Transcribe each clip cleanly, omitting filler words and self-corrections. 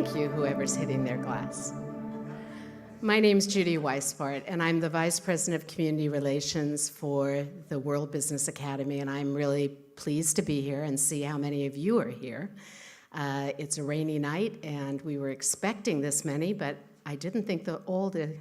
Thank you, whoever's hitting their glass. My name's Judy Weisbart, and I'm the Vice President of Community Relations for the World Business Academy, and I'm really pleased to be here and see how many of you are here. It's a rainy night, and we were expecting this many, but I didn't think that all the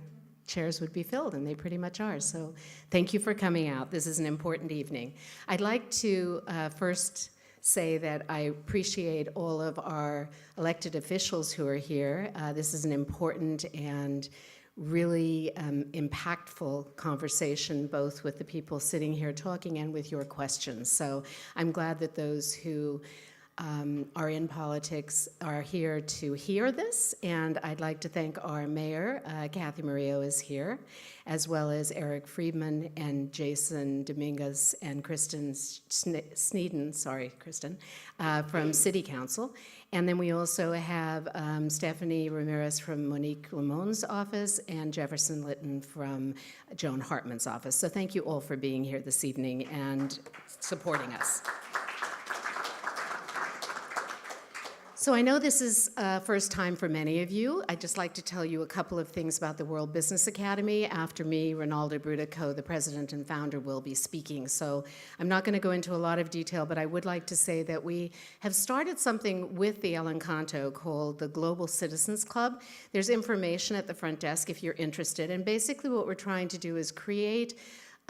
chairs would be filled, and they pretty much are. So thank you for coming out. This is an important evening. I'd like to first say that I appreciate all of our elected officials who are here. This is an important and really impactful conversation, both with the people sitting here talking and with your questions. So I'm glad that those who are in politics are here to hear this, and I'd like to thank our mayor, Kathy Murillo is here, as well as Eric Friedman and Jason Dominguez and Kristen Sneeden, from City Council. And then we also have Stephanie Ramirez from Monique Lamone's office and Jefferson Litton from Joan Hartman's office. So thank you all for being here this evening and supporting us. So I know this is first time for many of you. I'd just like to tell you a couple of things about the World Business Academy. After me, Ronaldo Brutico, the president and founder, will be speaking. So I'm not going to go into a lot of detail, but I would like to say that we have started something with the El Encanto called the Global Citizens Club. There's information at the front desk if you're interested. And basically what we're trying to do is create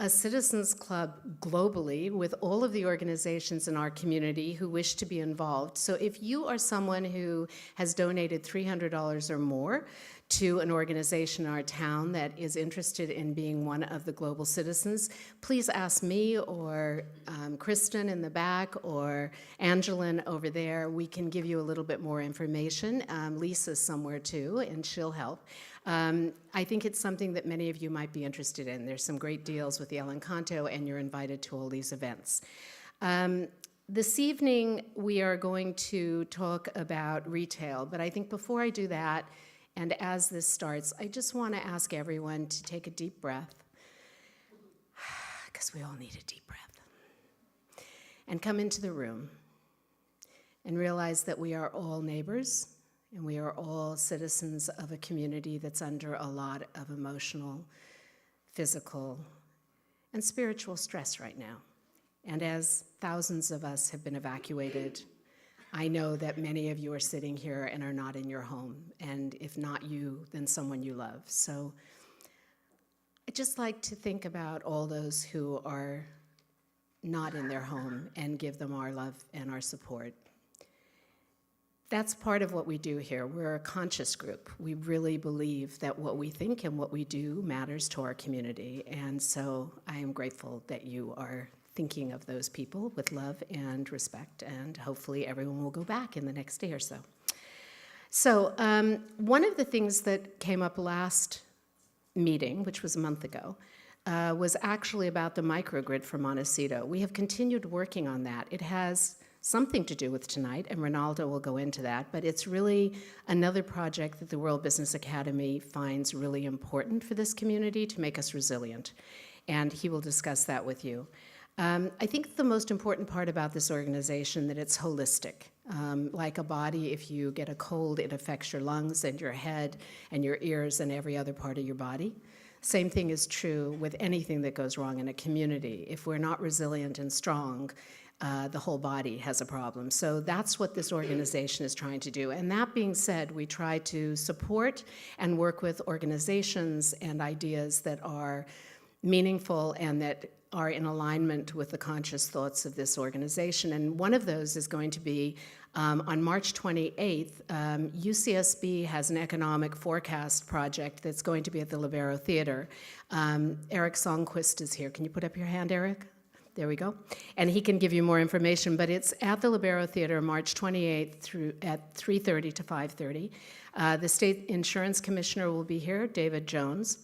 a citizens club globally with all of the organizations in our community who wish to be involved. So if you are someone who has donated $300 or more to an organization in our town that is interested in being one of the global citizens, please ask me or Kristen in the back or Angeline over there. We can give you a little bit more information. Lisa's somewhere too, and she'll help. I think it's something that many of you might be interested in. There's some great deals with the El Encanto, and you're invited to all these events. This evening, we are going to talk about retail, but I think before I do that, and as this starts, I just want to ask everyone to take a deep breath, because we all need a deep breath, and come into the room and realize that we are all neighbors, and we are all citizens of a community that's under a lot of emotional, physical, and spiritual stress right now. And as thousands of us have been evacuated, I know that many of you are sitting here and are not in your home, and if not you, then someone you love. So I'd just like to think about all those who are not in their home and give them our love and our support. That's part of what we do here. We're a conscious group. We really believe that what we think and what we do matters to our community. And so I am grateful that you are thinking of those people with love and respect, and hopefully everyone will go back in the next day or so. So one of the things that came up last meeting, which was a month ago, was actually about the microgrid for Montecito. We have continued working on that. It has something to do with tonight, and Ronaldo will go into that, but it's really another project that the World Business Academy finds really important for this community to make us resilient, and he will discuss that with you. I think the most important part about this organization that it's holistic. Like a body, if you get a cold, it affects your lungs and your head and your ears and every other part of your body. Same thing is true with anything that goes wrong in a community. If we're not resilient and strong, the whole body has a problem. So that's what this organization is trying to do. And that being said, we try to support and work with organizations and ideas that are meaningful and that are in alignment with the conscious thoughts of this organization. And one of those is going to be on March 28th, UCSB has an economic forecast project that's going to be at the Libero Theater. Eric Songquist is here. Can you put up your hand, Eric? There we go. And he can give you more information, but it's at the Libero Theater March 28th through at 3:30 to 5:30. The State Insurance Commissioner will be here, David Jones.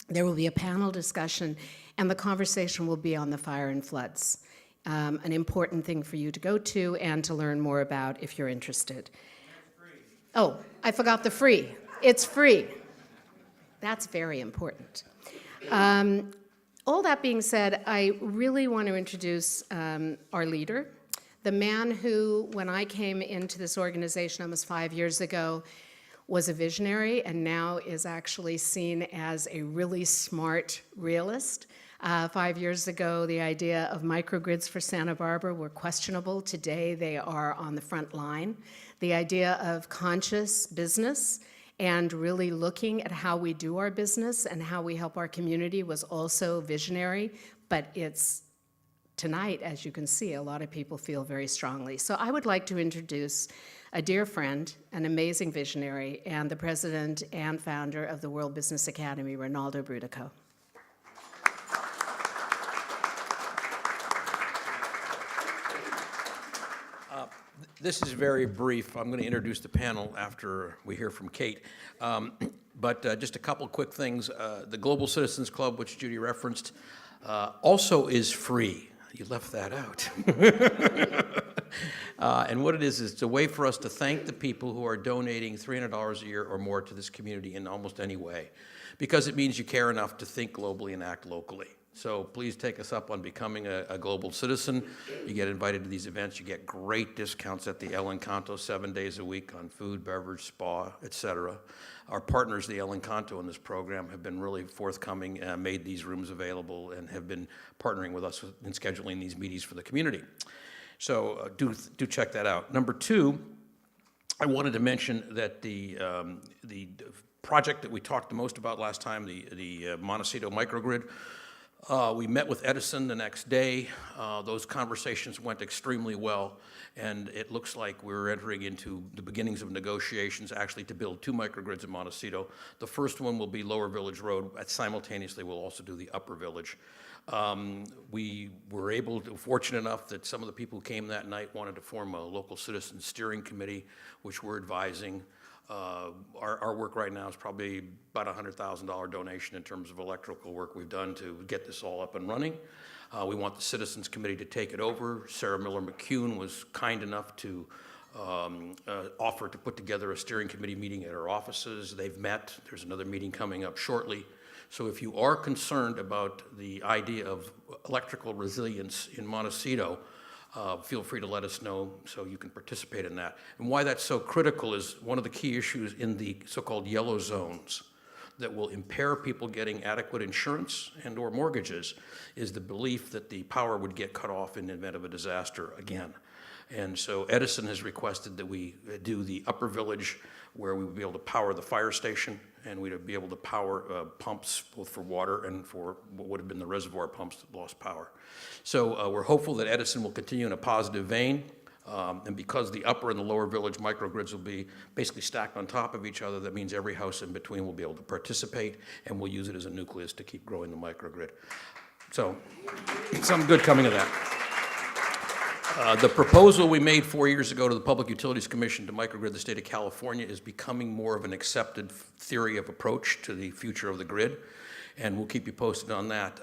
There will be a panel discussion, and the conversation will be on the fire and floods. An important thing for you to go to and to learn more about if you're interested. Oh, I forgot the free. It's free. That's very important. All that being said, I really want to introduce our leader, the man who, when I came into this organization almost 5 years ago, was a visionary and now is actually seen as a really smart realist. 5 years ago, the idea of microgrids for Santa Barbara were questionable. Today, they are on the front line. The idea of conscious business and really looking at how we do our business and how we help our community was also visionary, but it's tonight, as you can see, a lot of people feel very strongly. So I would like to introduce a dear friend, an amazing visionary, and the president and founder of the World Business Academy, Ronaldo Brudico. This is very brief. I'm going to introduce the panel after we hear from Kate. But just a couple quick things. The Global Citizens Club, which Judy referenced, also is free. You left that out. And what it is it's a way for us to thank the people who are donating $300 a year or more to this community in almost any way, because it means you care enough to think globally and act locally. So please take us up on becoming a global citizen. You get invited to these events. You get great discounts at the El Encanto 7 days a week on food, beverage, spa, et cetera. Our partners, the El Encanto in this program, have been really forthcoming, made these rooms available, and have been partnering with us in scheduling these meetings for the community. So do check that out. Number two, I wanted to mention that the project that we talked the most about last time, the Montecito microgrid, we met with Edison the next day. Those conversations went extremely well, and it looks like we're entering into the beginnings of negotiations actually to build 2 microgrids in Montecito. The first one will be Lower Village Road. Simultaneously, we'll also do the Upper Village. We were fortunate enough that some of the people who came that night wanted to form a local citizen steering committee, which we're advising. Our work right now is probably about $100,000 donation in terms of electrical work we've done to get this all up and running. We want the Citizens Committee to take it over. Sarah Miller McCune was kind enough to offer to put together a steering committee meeting at our offices. They've met. There's another meeting coming up shortly. So if you are concerned about the idea of electrical resilience in Montecito, feel free to let us know so you can participate in that. And why that's so critical is one of the key issues in the so-called yellow zones that will impair people getting adequate insurance and or mortgages is the belief that the power would get cut off in the event of a disaster again. And so Edison has requested that we do the Upper Village, where we would be able to power the fire station, and we'd be able to power pumps both for water and for what would have been the reservoir pumps that lost power. So we're hopeful that Edison will continue in a positive vein. And because the upper and the lower village microgrids will be basically stacked on top of each other, that means every house in between will be able to participate, and we'll use it as a nucleus to keep growing the microgrid. So some good coming of that. The proposal we made 4 years ago to the Public Utilities Commission to microgrid the state of California is becoming more of an accepted theory of approach to the future of the grid, and we'll keep you posted on that.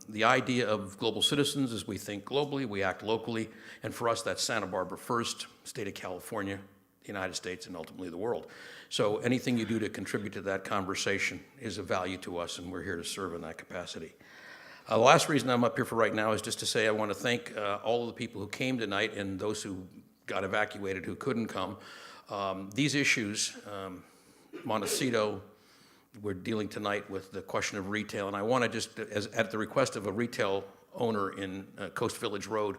The idea of global citizens is we think globally, we act locally, and for us that's Santa Barbara first, state of California, the United States, and ultimately the world. So anything you do to contribute to that conversation is of value to us, and we're here to serve in that capacity. The last reason I'm up here for right now is just to say I want to thank all of the people who came tonight and those who got evacuated who couldn't come. These issues, Montecito, we're dealing tonight with the question of retail, and I want to just, at the request of a retail owner in Coast Village Road,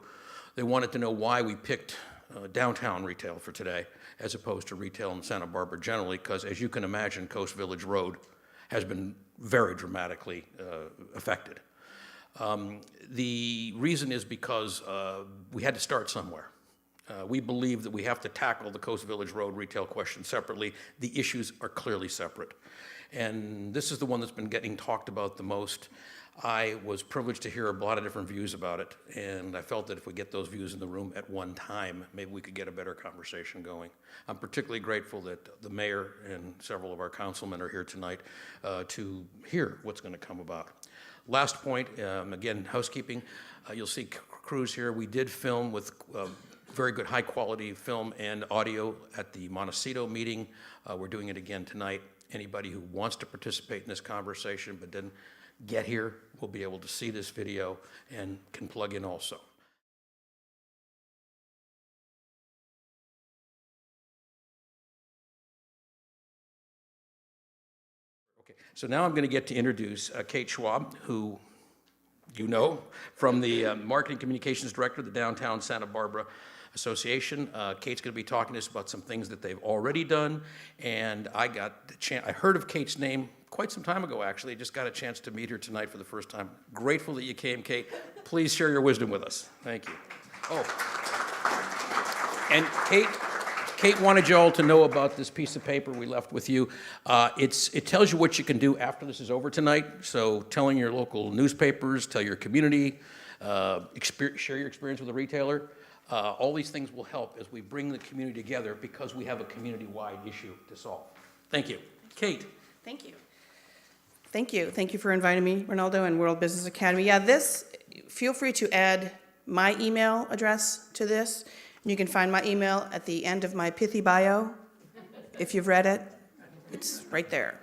they wanted to know why we picked downtown retail for today as opposed to retail in Santa Barbara generally, because as you can imagine, Coast Village Road has been very dramatically affected. The reason is because we had to start somewhere. We believe that we have to tackle the Coast Village Road retail question separately. The issues are clearly separate. And this is the one that's been getting talked about the most. I was privileged to hear a lot of different views about it, and I felt that if we get those views in the room at one time, maybe we could get a better conversation going. I'm particularly grateful that the mayor and several of our councilmen are here tonight to hear what's going to come about. Last point, again, housekeeping. You'll see crews here. We did film with very good high-quality film and audio at the Montecito meeting. We're doing it again tonight. Anybody who wants to participate in this conversation but didn't get here will be able to see this video and can plug in also. So now I'm going to get to introduce Kate Schwab, who you know from the Marketing Communications Director of the Downtown Santa Barbara Association. Kate's going to be talking to us about some things that they've already done, and I got the chance. I heard of Kate's name quite some time ago, actually. Just got a chance to meet her tonight for the first time. Grateful that you came, Kate. Please share your wisdom with us. Thank you. Oh, and Kate wanted you all to know about this piece of paper we left with you. It tells you what you can do after this is over tonight. So telling your local newspapers, tell your community, share your experience with a retailer. All these things will help as we bring the community together because we have a community-wide issue to solve. Thank you. Kate. Thank you. Thank you. Thank you for inviting me, Ronaldo, and World Business Academy. Yeah, feel free to add my email address to this. You can find my email at the end of my pithy bio. If you've read it, it's right there.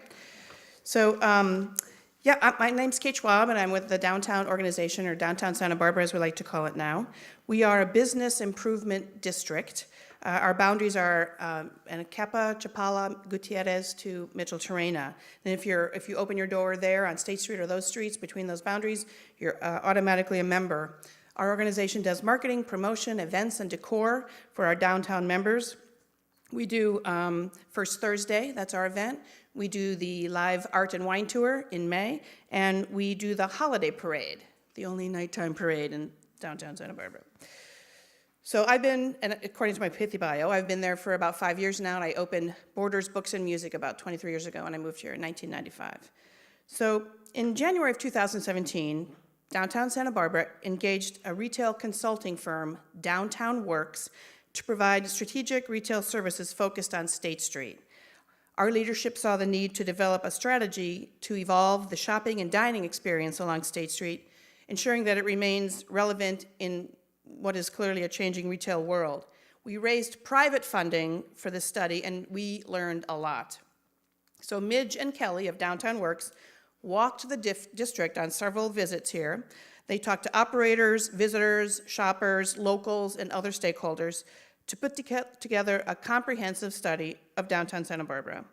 So, my name's Kate Schwab, and I'm with the Downtown Organization, or Downtown Santa Barbara, as we like to call it now. We are a business improvement district. Our boundaries are Anacapa, Chapala, Gutierrez to Mitchell-Terrena. And if you open your door there on State Street or those streets between those boundaries, you're automatically a member. Our organization does marketing, promotion, events, and decor for our downtown members. We do First Thursday, that's our event. We do the live art and wine tour in May, and we do the holiday parade, the only nighttime parade in downtown Santa Barbara. So and according to my pithy bio, I've been there for about 5 years now, and I opened Borders Books and Music about 23 years ago, and I moved here in 1995. So in January of 2017, Downtown Santa Barbara engaged a retail consulting firm, Downtown Works, to provide strategic retail services focused on State Street. Our leadership saw the need to develop a strategy to evolve the shopping and dining experience along State Street, ensuring that it remains relevant in what is clearly a changing retail world. We raised private funding for this study, and we learned a lot. So Midge and Kelly of Downtown Works walked the district on several visits here. They talked to operators, visitors, shoppers, locals, and other stakeholders to put together a comprehensive study of downtown Santa Barbara.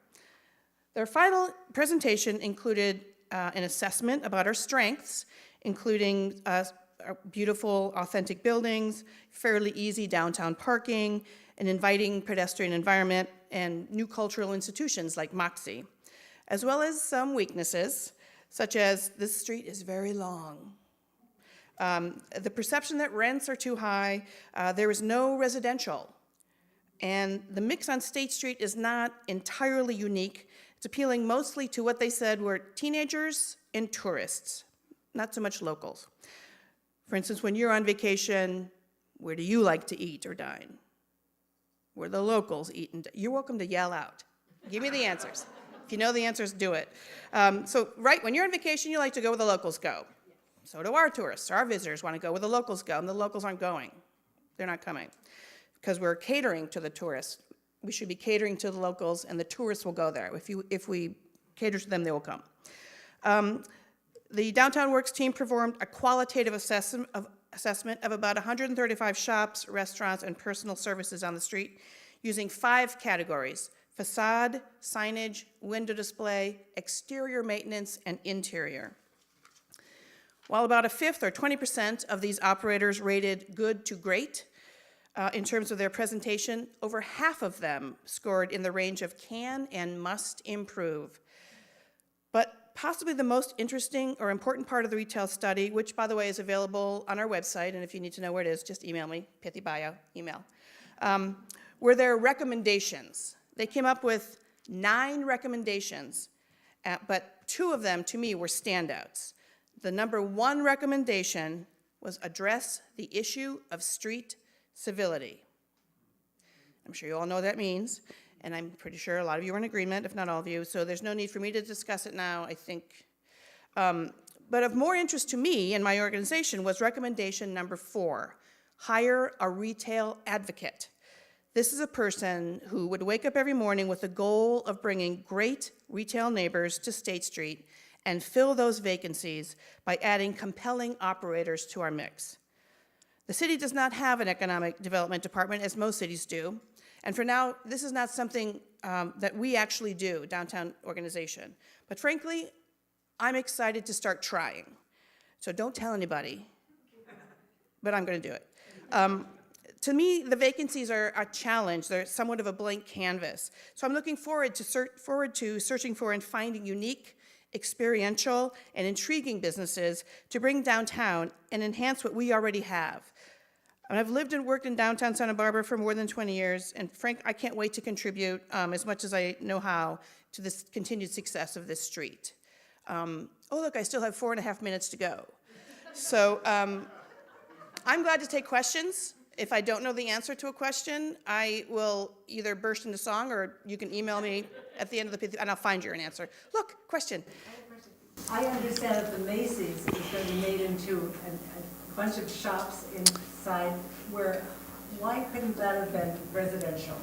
Their final presentation included an assessment about our strengths, including our beautiful, authentic buildings, fairly easy downtown parking, an inviting pedestrian environment, and new cultural institutions like Moxie, as well as some weaknesses, such as this street is very long. The perception that rents are too high, there is no residential, and the mix on State Street is not entirely unique. It's appealing mostly to what they said were teenagers and tourists, not so much locals. For instance, when you're on vacation, where do you like to eat or dine? Where the locals eat and you're welcome to yell out. Give me the answers. If you know the answers, do it. So when you're on vacation, you like to go where the locals go. So do our tourists. Our visitors want to go where the locals go, and the locals aren't going. They're not coming because we're catering to the tourists. We should be catering to the locals, and the tourists will go there. If we cater to them, they will come. The Downtown Works team performed a qualitative assessment of about 135 shops, restaurants, and personal services on the street using 5 categories: facade, signage, window display, exterior maintenance, and interior. While about 1/5 or 20% of these operators rated good to great in terms of their presentation, over half of them scored in the range of can and must improve. But possibly the most interesting or important part of the retail study, which by the way is available on our website, and if you need to know where it is, just email me, pithy bio, email, were their recommendations. They came up with 9 recommendations, but 2 of them to me were standouts. The number 1 recommendation was address the issue of street civility. I'm sure you all know what that means, and I'm pretty sure a lot of you are in agreement, if not all of you, so there's no need for me to discuss it now, I think. But of more interest to me and my organization was recommendation number 4, hire a retail advocate. This is a person who would wake up every morning with the goal of bringing great retail neighbors to State Street and fill those vacancies by adding compelling operators to our mix. The city does not have an economic development department, as most cities do, and for now, this is not something that we actually do, downtown organization. But frankly, I'm excited to start trying. So don't tell anybody, but I'm going to do it. To me, the vacancies are a challenge. They're somewhat of a blank canvas. So I'm looking forward to searching for and finding unique, experiential, and intriguing businesses to bring downtown and enhance what we already have. And I've lived and worked in downtown Santa Barbara for more than 20 years, and Frank, I can't wait to contribute as much as I know how to this continued success of this street. Oh, look, I still have 4.5 minutes to go. So I'm glad to take questions. If I don't know the answer to a question, I will either burst into song, or you can email me at the end of the, and I'll find you an answer. Look, question. I understand that the Macy's is going to be made into a bunch of shops inside where, why couldn't that have been residential?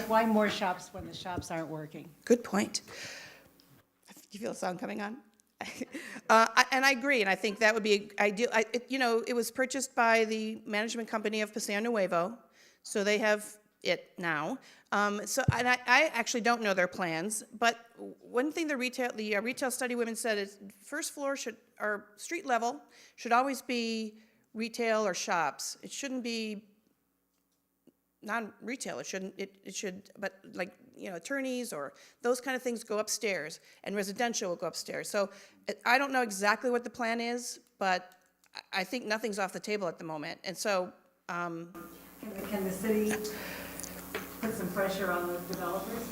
Why more shops when the shops aren't working? Good point. Do you feel a song coming on? And I agree, and I think that would be ideal. It was purchased by the management company of Paseo Nuevo, so they have it now. And I actually don't know their plans, but one thing the retail study women said is first floor or street level should always be retail or shops. It shouldn't be non-retail. It should, but like, attorneys or those kind of things go upstairs, and residential will go upstairs. So I don't know exactly what the plan is, but I think nothing's off the table at the moment. And so, Can the city put some pressure on the developers?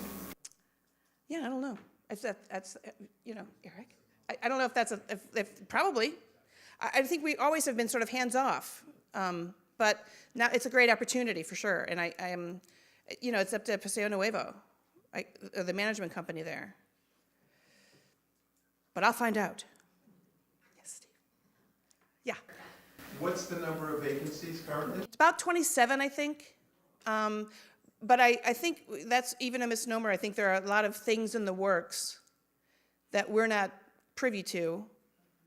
yeah, I don't know. If that's Eric. I don't know if that's if probably. I think we always have been sort of hands off, but now it's a great opportunity for sure. And I am, it's up to Paseo Nuevo, the management company there. But I'll find out. Yes, Steve. Yeah. What's the number of vacancies currently? It's about 27, I think. But I think that's even a misnomer. I think there are a lot of things in the works that we're not privy to.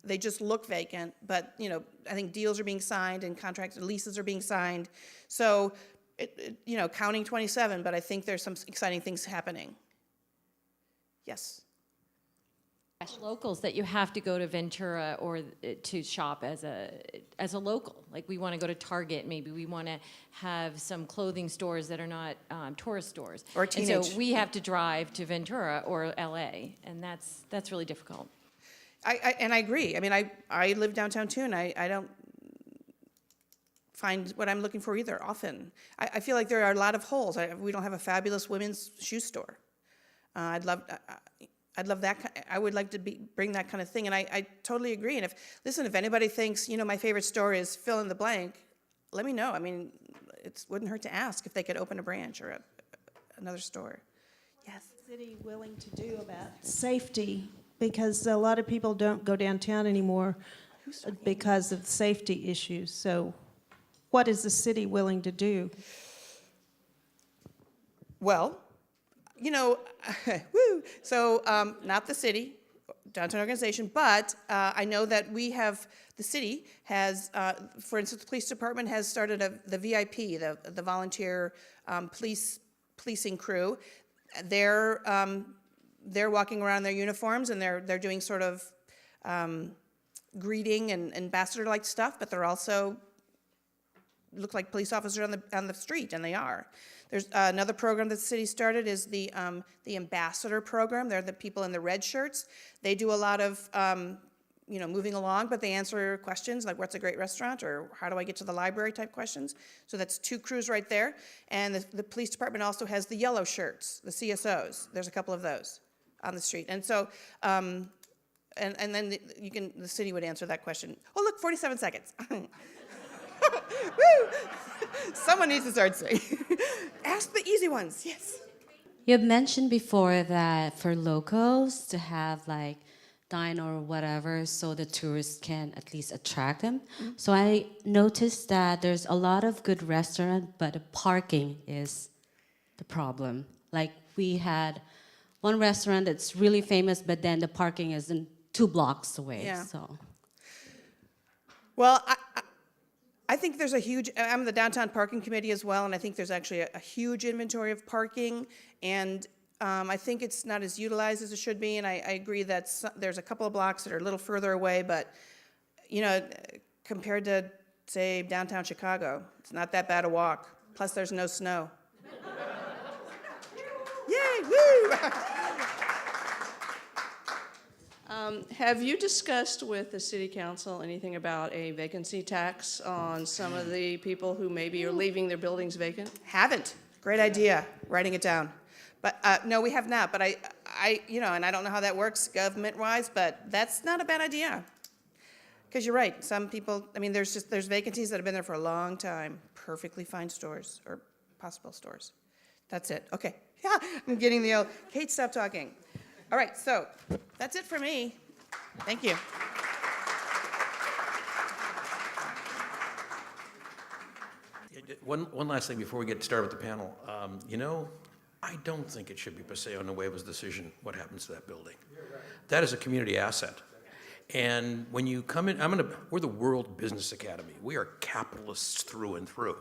They just look vacant, but I think deals are being signed and contracts and leases are being signed. So, counting 27, but I think there's some exciting things happening. Yes. Locals that you have to go to Ventura or to shop as a local. Like we want to go to Target, maybe we want to have some clothing stores that are not tourist stores. Or teenage. And so we have to drive to Ventura or LA, and that's really difficult. And I agree. I mean, I live downtown too, and I don't find what I'm looking for either often. I feel like there are a lot of holes. We don't have a fabulous women's shoe store. I'd love that. I would like to bring that kind of thing, and I totally agree. And if anybody thinks, my favorite store is fill in the blank, let me know. I mean, it wouldn't hurt to ask if they could open a branch or another store. Yes. What's the city willing to do about safety? Because a lot of people don't go downtown anymore because of safety issues. So what is the city willing to do? Well, woo. So not the city, downtown organization, but I know that the city has, for instance, the police department has started the VIP, the volunteer policing crew. They're walking around in their uniforms, and they're doing sort of greeting and ambassador-like stuff, but they're also look like police officers on the street, and they are. There's another program that the city started is the ambassador program. They're the people in the red shirts. They do a lot of moving along, but they answer questions like what's a great restaurant or how do I get to the library type questions. So that's 2 crews right there. And the police department also has the yellow shirts, the CSOs. There's a couple of those on the street. And so, and then the city would answer that question. Oh, look, 47 seconds. Woo! Someone needs to start saying. Ask the easy ones, yes. You had mentioned before that for locals to have like dine or whatever so the tourists can at least attract them. Mm-hmm. So I noticed that there's a lot of good restaurants, but the parking is the problem. Like we had one restaurant that's really famous, but then the parking is in 2 blocks away. Yeah. So. Well, I think there's I'm the downtown parking committee as well, and I think there's actually a huge inventory of parking, and I think it's not as utilized as it should be, and I agree that there's a couple of blocks that are a little further away, but, you know, compared to, say, downtown Chicago, it's not that bad a walk. Plus, there's no snow. Yay, woo! Have you discussed with the city council anything about a vacancy tax on some of the people who maybe are leaving their buildings vacant? Haven't. Great idea. Writing it down. But no, we have not. But you know, and I don't know how that works government-wise, but that's not a bad idea. Because you're right. Some people, I mean, there's vacancies that have been there for a long time. Perfectly fine stores or possible stores. That's it. Okay. Yeah, I'm getting the old, Kate, stop talking. All right, so that's it for me. Thank you. One last thing before we get started with the panel. You know, I don't think it should be Paseo Nuevo's decision what happens to that building. That is a community asset. And when you come in, we're the World Business Academy. We are capitalists through and through.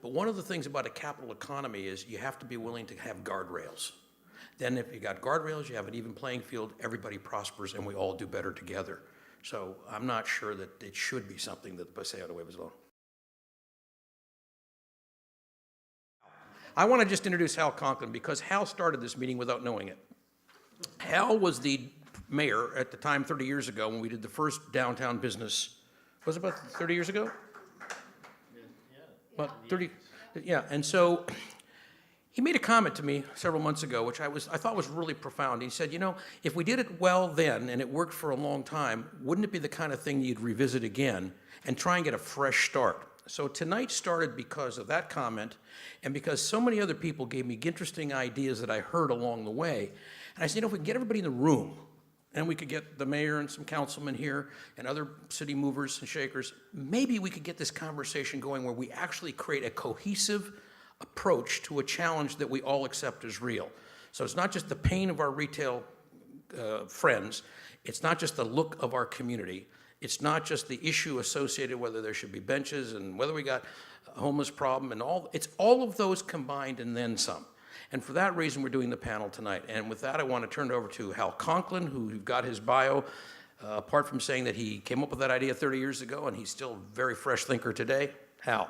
But one of the things about a capital economy is you have to be willing to have guardrails. Then if you got guardrails, you have an even playing field, everybody prospers, and we all do better together. So I'm not sure that it should be something that the Paseo Nuevo's alone. I want to just introduce Hal Conklin because Hal started this meeting without knowing it. Hal was the mayor at the time 30 years ago when we did the first downtown business. Was it about 30 years ago? About 30, yeah. And so he made a comment to me several months ago, which I thought was really profound. He said, you know, if we did it well then and it worked for a long time, wouldn't it be the kind of thing you'd revisit again and try and get a fresh start? So tonight started because of that comment and because so many other people gave me interesting ideas that I heard along the way. And I said, you know, if we can get everybody in the room, and we could get the mayor and some councilmen here and other city movers and shakers, maybe we could get this conversation going where we actually create a cohesive approach to a challenge that we all accept as real. So it's not just the pain of our retail friends, it's not just the look of our community, it's not just the issue associated whether there should be benches and whether we got a homeless problem and it's all of those combined and then some. And for that reason, we're doing the panel tonight. And with that, I want to turn it over to Hal Conklin, who you've got his bio, apart from saying that he came up with that idea 30 years ago, and he's still a very fresh thinker today. Hal.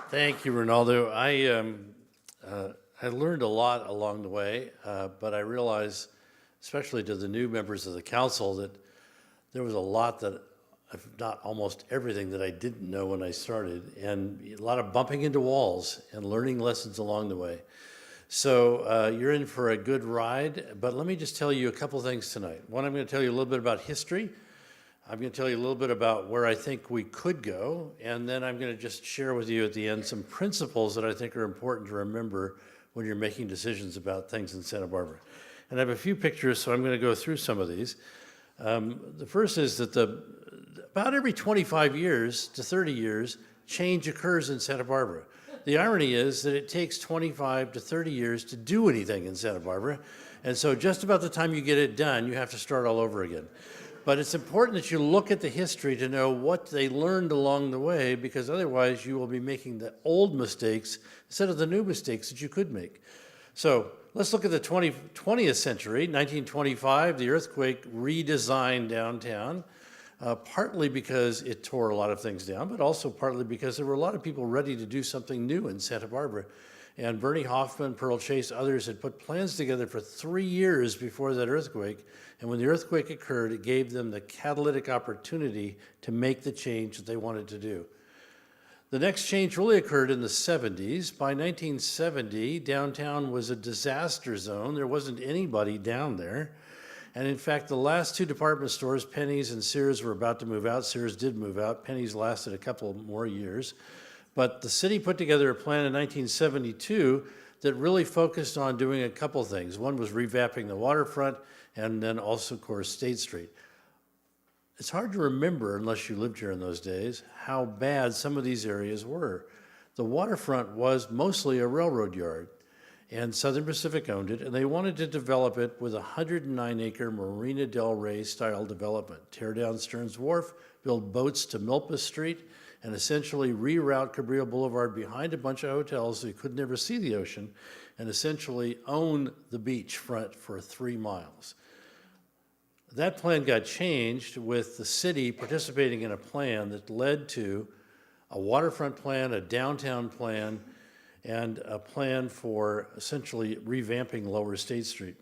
Thank you, Ronaldo. I learned a lot along the way, but I realized, especially to the new members of the council, that there was a lot that, if not almost everything that I didn't know when I started, and a lot of bumping into walls and learning lessons along the way. So you're in for a good ride, but let me just tell you a couple things tonight. One, I'm going to tell you a little bit about history. I'm going to tell you a little bit about where I think we could go, and then I'm going to just share with you at the end some principles that I think are important to remember when you're making decisions about things in Santa Barbara. And I have a few pictures, so I'm going to go through some of these. The first is that about every 25 years to 30 years, change occurs in Santa Barbara. The irony is that it takes 25 to 30 years to do anything in Santa Barbara, and so just about the time you get it done, you have to start all over again. But it's important that you look at the history to know what they learned along the way, because otherwise you will be making the old mistakes instead of the new mistakes that you could make. So let's look at the 20th century. 1925, the earthquake redesigned downtown, partly because it tore a lot of things down, but also partly because there were a lot of people ready to do something new in Santa Barbara. And Bernie Hoffman, Pearl Chase, others had put plans together for 3 years before that earthquake. And when the earthquake occurred, it gave them the catalytic opportunity to make the change that they wanted to do. The next change really occurred in the 70s. By 1970, downtown was a disaster zone. There wasn't anybody down there. And in fact, the last two department stores, Penny's and Sears, were about to move out. Sears did move out. Penny's lasted a couple more years. But the city put together a plan in 1972 that really focused on doing a couple things. One was revamping the waterfront, and then also, of course, State Street. It's hard to remember, unless you lived here in those days, how bad some of these areas were. The waterfront was mostly a railroad yard, and Southern Pacific owned it, and they wanted to develop it with a 109-acre Marina Del Rey style development. Tear down Stearns Wharf, build boats to Milpas Street, and essentially reroute Cabrillo Boulevard behind a bunch of hotels so you could never see the ocean, and essentially own the beachfront for 3 miles. That plan got changed with the city participating in a plan that led to a waterfront plan, a downtown plan, and a plan for essentially revamping Lower State Street.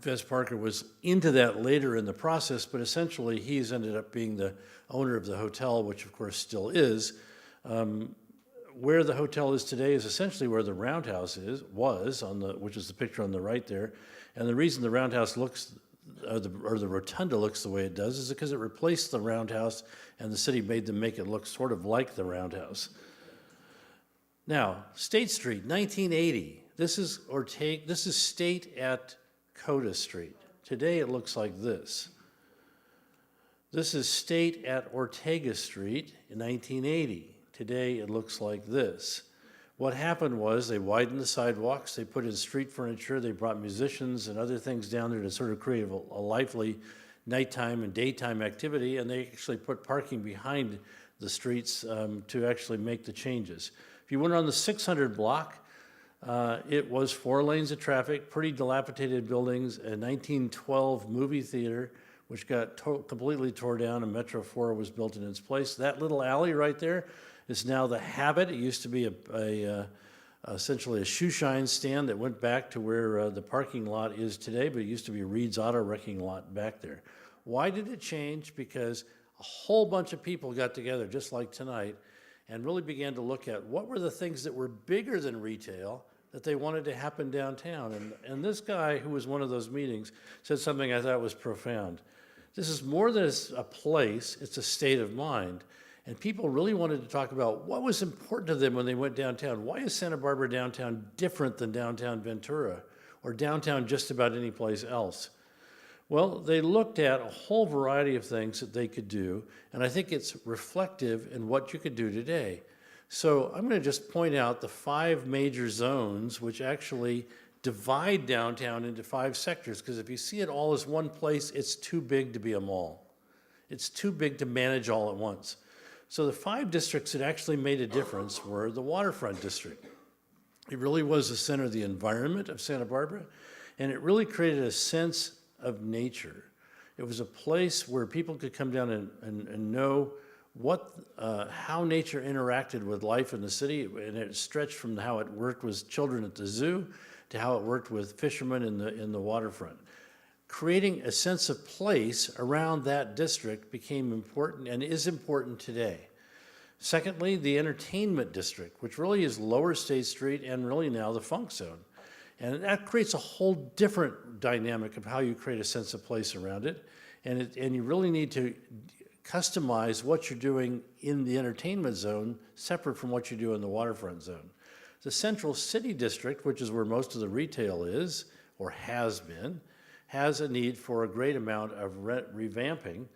Fez Parker was into that later in the process, but essentially he's ended up being the owner of the hotel, which of course still is. Where the hotel is today is essentially where the Roundhouse was, which is the picture on the right there. And the reason the Roundhouse looks, or the Rotunda looks the way it does, is because it replaced the Roundhouse, and the city made them make it look sort of like the Roundhouse. Now, State Street, 1980. This is Ortega. This is State at Coda Street. Today it looks like this. This is State at Ortega Street in 1980. Today it looks like this. What happened was they widened the sidewalks, they put in street furniture, they brought musicians and other things down there to sort of create a lively nighttime and daytime activity, and they actually put parking behind the streets to actually make the changes. If you went on the 600 block, it was 4 lanes of traffic, pretty dilapidated buildings, a 1912 movie theater, which got completely tore down, and Metro 4 was built in its place. That little alley right there is now the Habit. It used to be essentially a shoe shine stand that went back to where the parking lot is today, but it used to be Reed's Auto Wrecking Lot back there. Why did it change? Because a whole bunch of people got together, just like tonight, and really began to look at what were the things that were bigger than retail that they wanted to happen downtown. And this guy, who was one of those meetings, said something I thought was profound. This is more than a place, it's a state of mind. And people really wanted to talk about what was important to them when they went downtown. Why is Santa Barbara downtown different than downtown Ventura or downtown just about any place else? Well, they looked at a whole variety of things that they could do, and I think it's reflective in what you could do today. So I'm going to just point out the 5 major zones which actually divide downtown into 5 sectors, because if you see it all as one place, it's too big to be a mall. It's too big to manage all at once. So the 5 districts that actually made a difference were the waterfront district. It really was the center of the environment of Santa Barbara, and it really created a sense of nature. It was a place where people could come down and know how nature interacted with life in the city, and it stretched from how it worked with children at the zoo to how it worked with fishermen in the waterfront. Creating a sense of place around that district became important and is important today. Secondly, the entertainment district, which really is Lower State Street and really now the Funk Zone. And that creates a whole different dynamic of how you create a sense of place around it. And you really need to customize what you're doing in the entertainment zone separate from what you do in the waterfront zone. The Central City District, which is where most of the retail is, or has been, has a need for a great amount of revamping,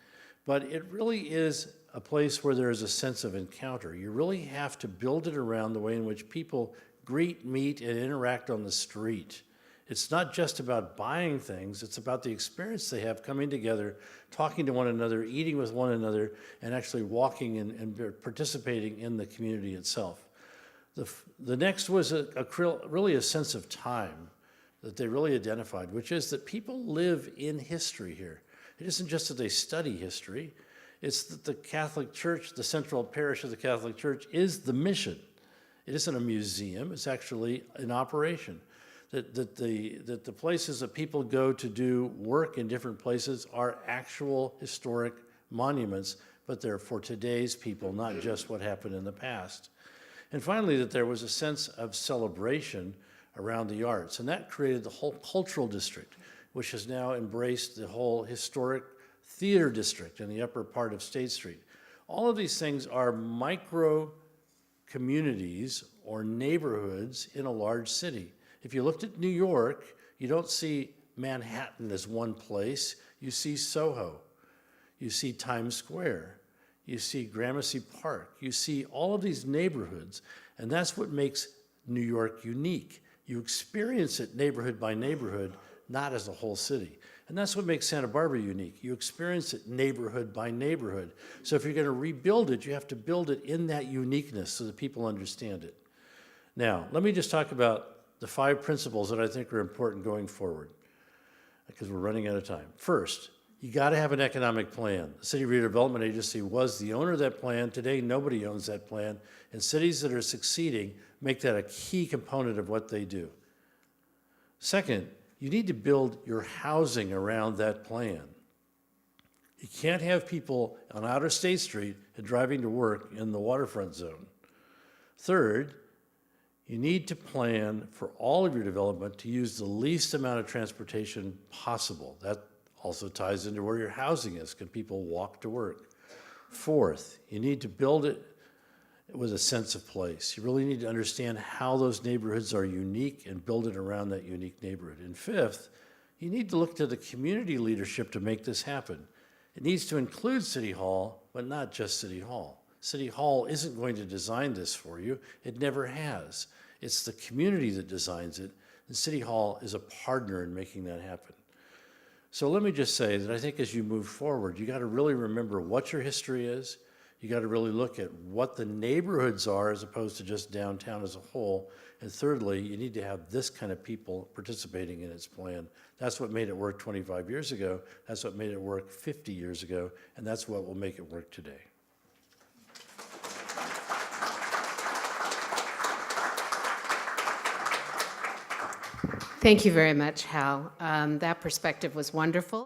but it really is a place where there is a sense of encounter. You really have to build it around the way in which people greet, meet, and interact on the street. It's not just about buying things, it's about the experience they have coming together, talking to one another, eating with one another, and actually walking and participating in the community itself. The next was really a sense of time that they really identified, which is that people live in history here. It isn't just that they study history, it's that the Catholic Church, the central parish of the Catholic Church, is the mission. It isn't a museum, it's actually an operation. That the places that people go to do work in different places are actual historic monuments, but they're for today's people, not just what happened in the past. And finally, that there was a sense of celebration around the arts, and that created the whole cultural district, which has now embraced the whole historic theater district in the upper part of State Street. All of these things are micro communities or neighborhoods in a large city. If you looked at New York, you don't see Manhattan as one place. You see Soho. You see Times Square. You see Gramercy Park. You see all of these neighborhoods, and that's what makes New York unique. You experience it neighborhood by neighborhood, not as a whole city. And that's what makes Santa Barbara unique. You experience it neighborhood by neighborhood. So if you're going to rebuild it, you have to build it in that uniqueness so that people understand it. Now, let me just talk about the 5 principles that I think are important going forward, because we're running out of time. First, you got to have an economic plan. The City Redevelopment Agency was the owner of that plan. Today, nobody owns that plan. And cities that are succeeding make that a key component of what they do. Second, you need to build your housing around that plan. You can't have people on Outer State Street and driving to work in the waterfront zone. Third, you need to plan for all of your development to use the least amount of transportation possible. That also ties into where your housing is. Can people walk to work? Fourth, you need to build it with a sense of place. You really need to understand how those neighborhoods are unique and build it around that unique neighborhood. And fifth, you need to look to the community leadership to make this happen. It needs to include City Hall, but not just City Hall. City Hall isn't going to design this for you. It never has. It's the community that designs it, and City Hall is a partner in making that happen. So let me just say that I think as you move forward, you got to really remember what your history is. You got to really look at what the neighborhoods are as opposed to just downtown as a whole. And thirdly, you need to have this kind of people participating in its plan. That's what made it work 25 years ago. That's what made it work 50 years ago. And that's what will make it work today. Thank you very much, Hal. That perspective was wonderful.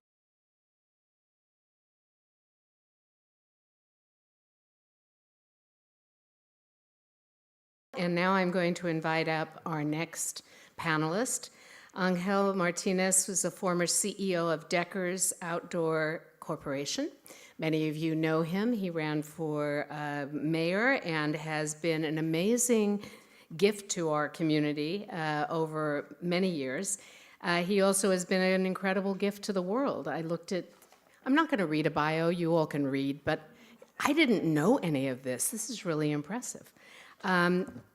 And now I'm going to invite up our next panelist. Angel Martinez was a former CEO of Decker's Outdoor Corporation. Many of you know him. He ran for mayor and has been an amazing gift to our community over many years. He also has been an incredible gift to the world. I'm not going to read a bio, you all can read, but I didn't know any of this. This is really impressive.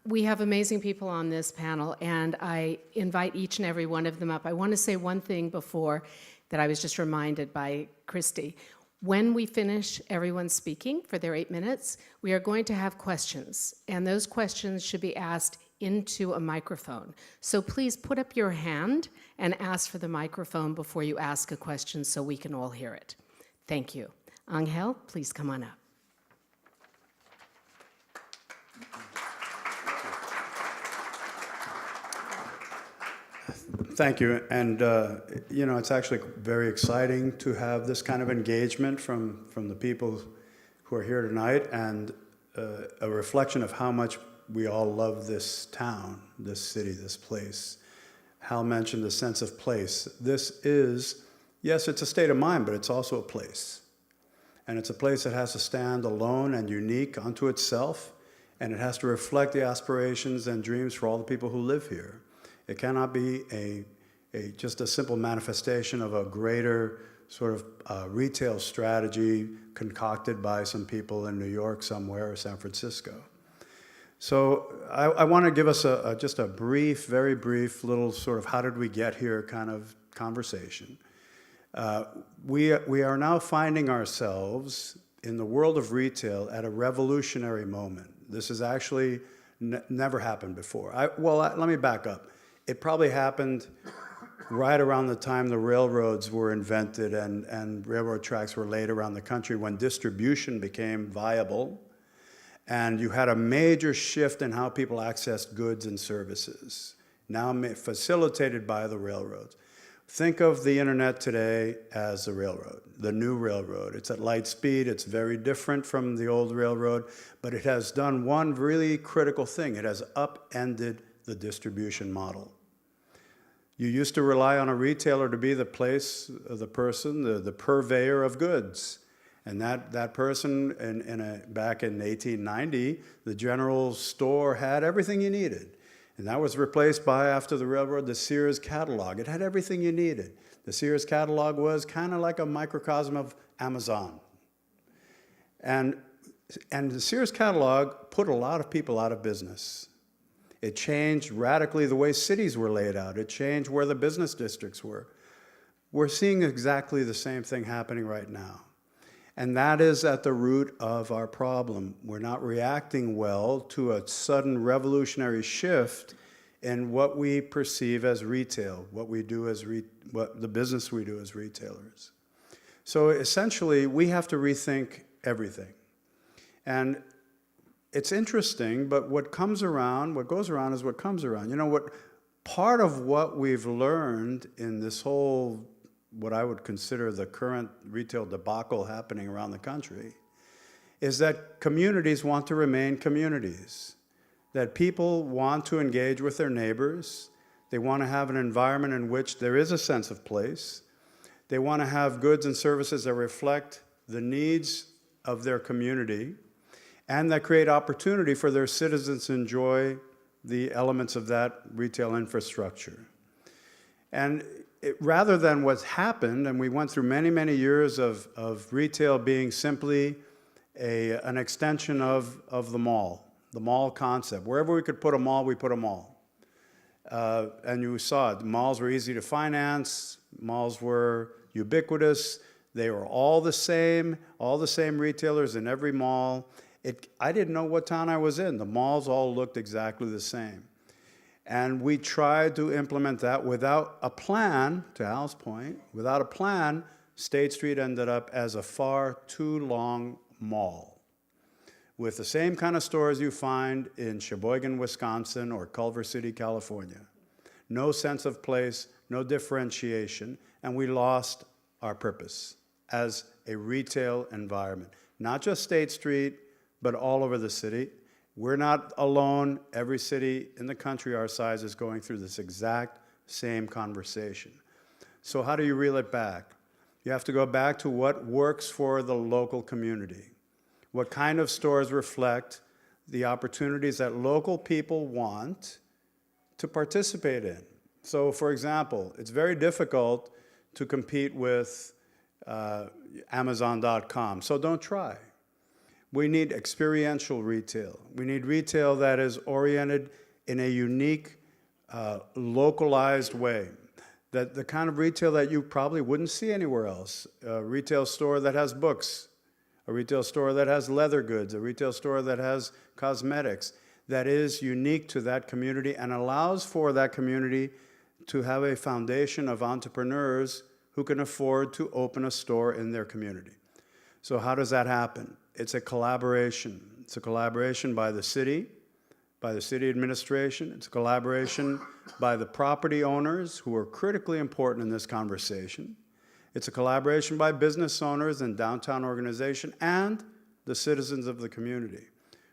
We have amazing people on this panel, and I invite each and every one of them up. I want to say one thing before that I was just reminded by Christy. When we finish everyone speaking for their 8 minutes, we are going to have questions, and those questions should be asked into a microphone. So please put up your hand and ask for the microphone before you ask a question so we can all hear it. Thank you. Angel, please come on up. Thank you. And, it's actually very exciting to have this kind of engagement from the people who are here tonight, and a reflection of how much we all love this town, this city, this place. Hal mentioned the sense of place. This is, yes, it's a state of mind, but it's also a place. And it's a place that has to stand alone and unique unto itself, and it has to reflect the aspirations and dreams for all the people who live here. It cannot be just a simple manifestation of a greater sort of retail strategy concocted by some people in New York somewhere or San Francisco. So I want to give us just a brief, very brief little sort of how did we get here kind of conversation. We are now finding ourselves in the world of retail at a revolutionary moment. This has actually never happened before. Let me back up. It probably happened right around the time the railroads were invented and railroad tracks were laid around the country, when distribution became viable, and you had a major shift in how people accessed goods and services, now facilitated by the railroads. Think of the internet today as the railroad, the new railroad. It's at light speed, it's very different from the old railroad, but it has done one really critical thing. It has upended the distribution model. You used to rely on a retailer to be the place, the person, the purveyor of goods. And that person, back in 1890, the general store had everything you needed. And that was replaced by, after the railroad, the Sears catalog. It had everything you needed. The Sears catalog was kind of like a microcosm of Amazon. And the Sears catalog put a lot of people out of business. It changed radically the way cities were laid out. It changed where the business districts were. we're seeing exactly the same thing happening right now. And that is at the root of our problem. We're not reacting well to a sudden revolutionary shift in what we perceive as retail, what we do as what the business we do as retailers. So essentially, we have to rethink everything. And it's interesting, but what goes around is what comes around. You know, part of what we've learned in this whole, what I would consider the current retail debacle happening around the country, is that communities want to remain communities, that people want to engage with their neighbors, they want to have an environment in which there is a sense of place, they want to have goods and services that reflect the needs of their community, and that create opportunity for their citizens to enjoy the elements of that retail infrastructure. And rather than what's happened, and we went through many, many years of retail being simply an extension of the mall concept. Wherever we could put a mall, we put a mall. And you saw it. Malls were easy to finance. Malls were ubiquitous. They were all the same retailers in every mall. I didn't know what town I was in. The malls all looked exactly the same. And we tried to implement that without a plan, to Al's point, without a plan, State Street ended up as a far too long mall with the same kind of stores you find in Sheboygan, Wisconsin, or Culver City, California. No sense of place, no differentiation, and we lost our purpose as a retail environment. Not just State Street, but all over the city. We're not alone. Every city in the country our size is going through this exact same conversation. So how do you reel it back? You have to go back to what works for the local community. What kind of stores reflect the opportunities that local people want to participate in? So, for example, it's very difficult to compete with Amazon.com, so don't try. We need experiential retail. We need retail that is oriented in a unique, localized way. That the kind of retail that you probably wouldn't see anywhere else. A retail store that has books, a retail store that has leather goods, a retail store that has cosmetics, that is unique to that community and allows for that community to have a foundation of entrepreneurs who can afford to open a store in their community. So how does that happen? It's a collaboration. It's a collaboration by the city administration. It's a collaboration by the property owners who are critically important in this conversation. It's a collaboration by business owners and downtown organization and the citizens of the community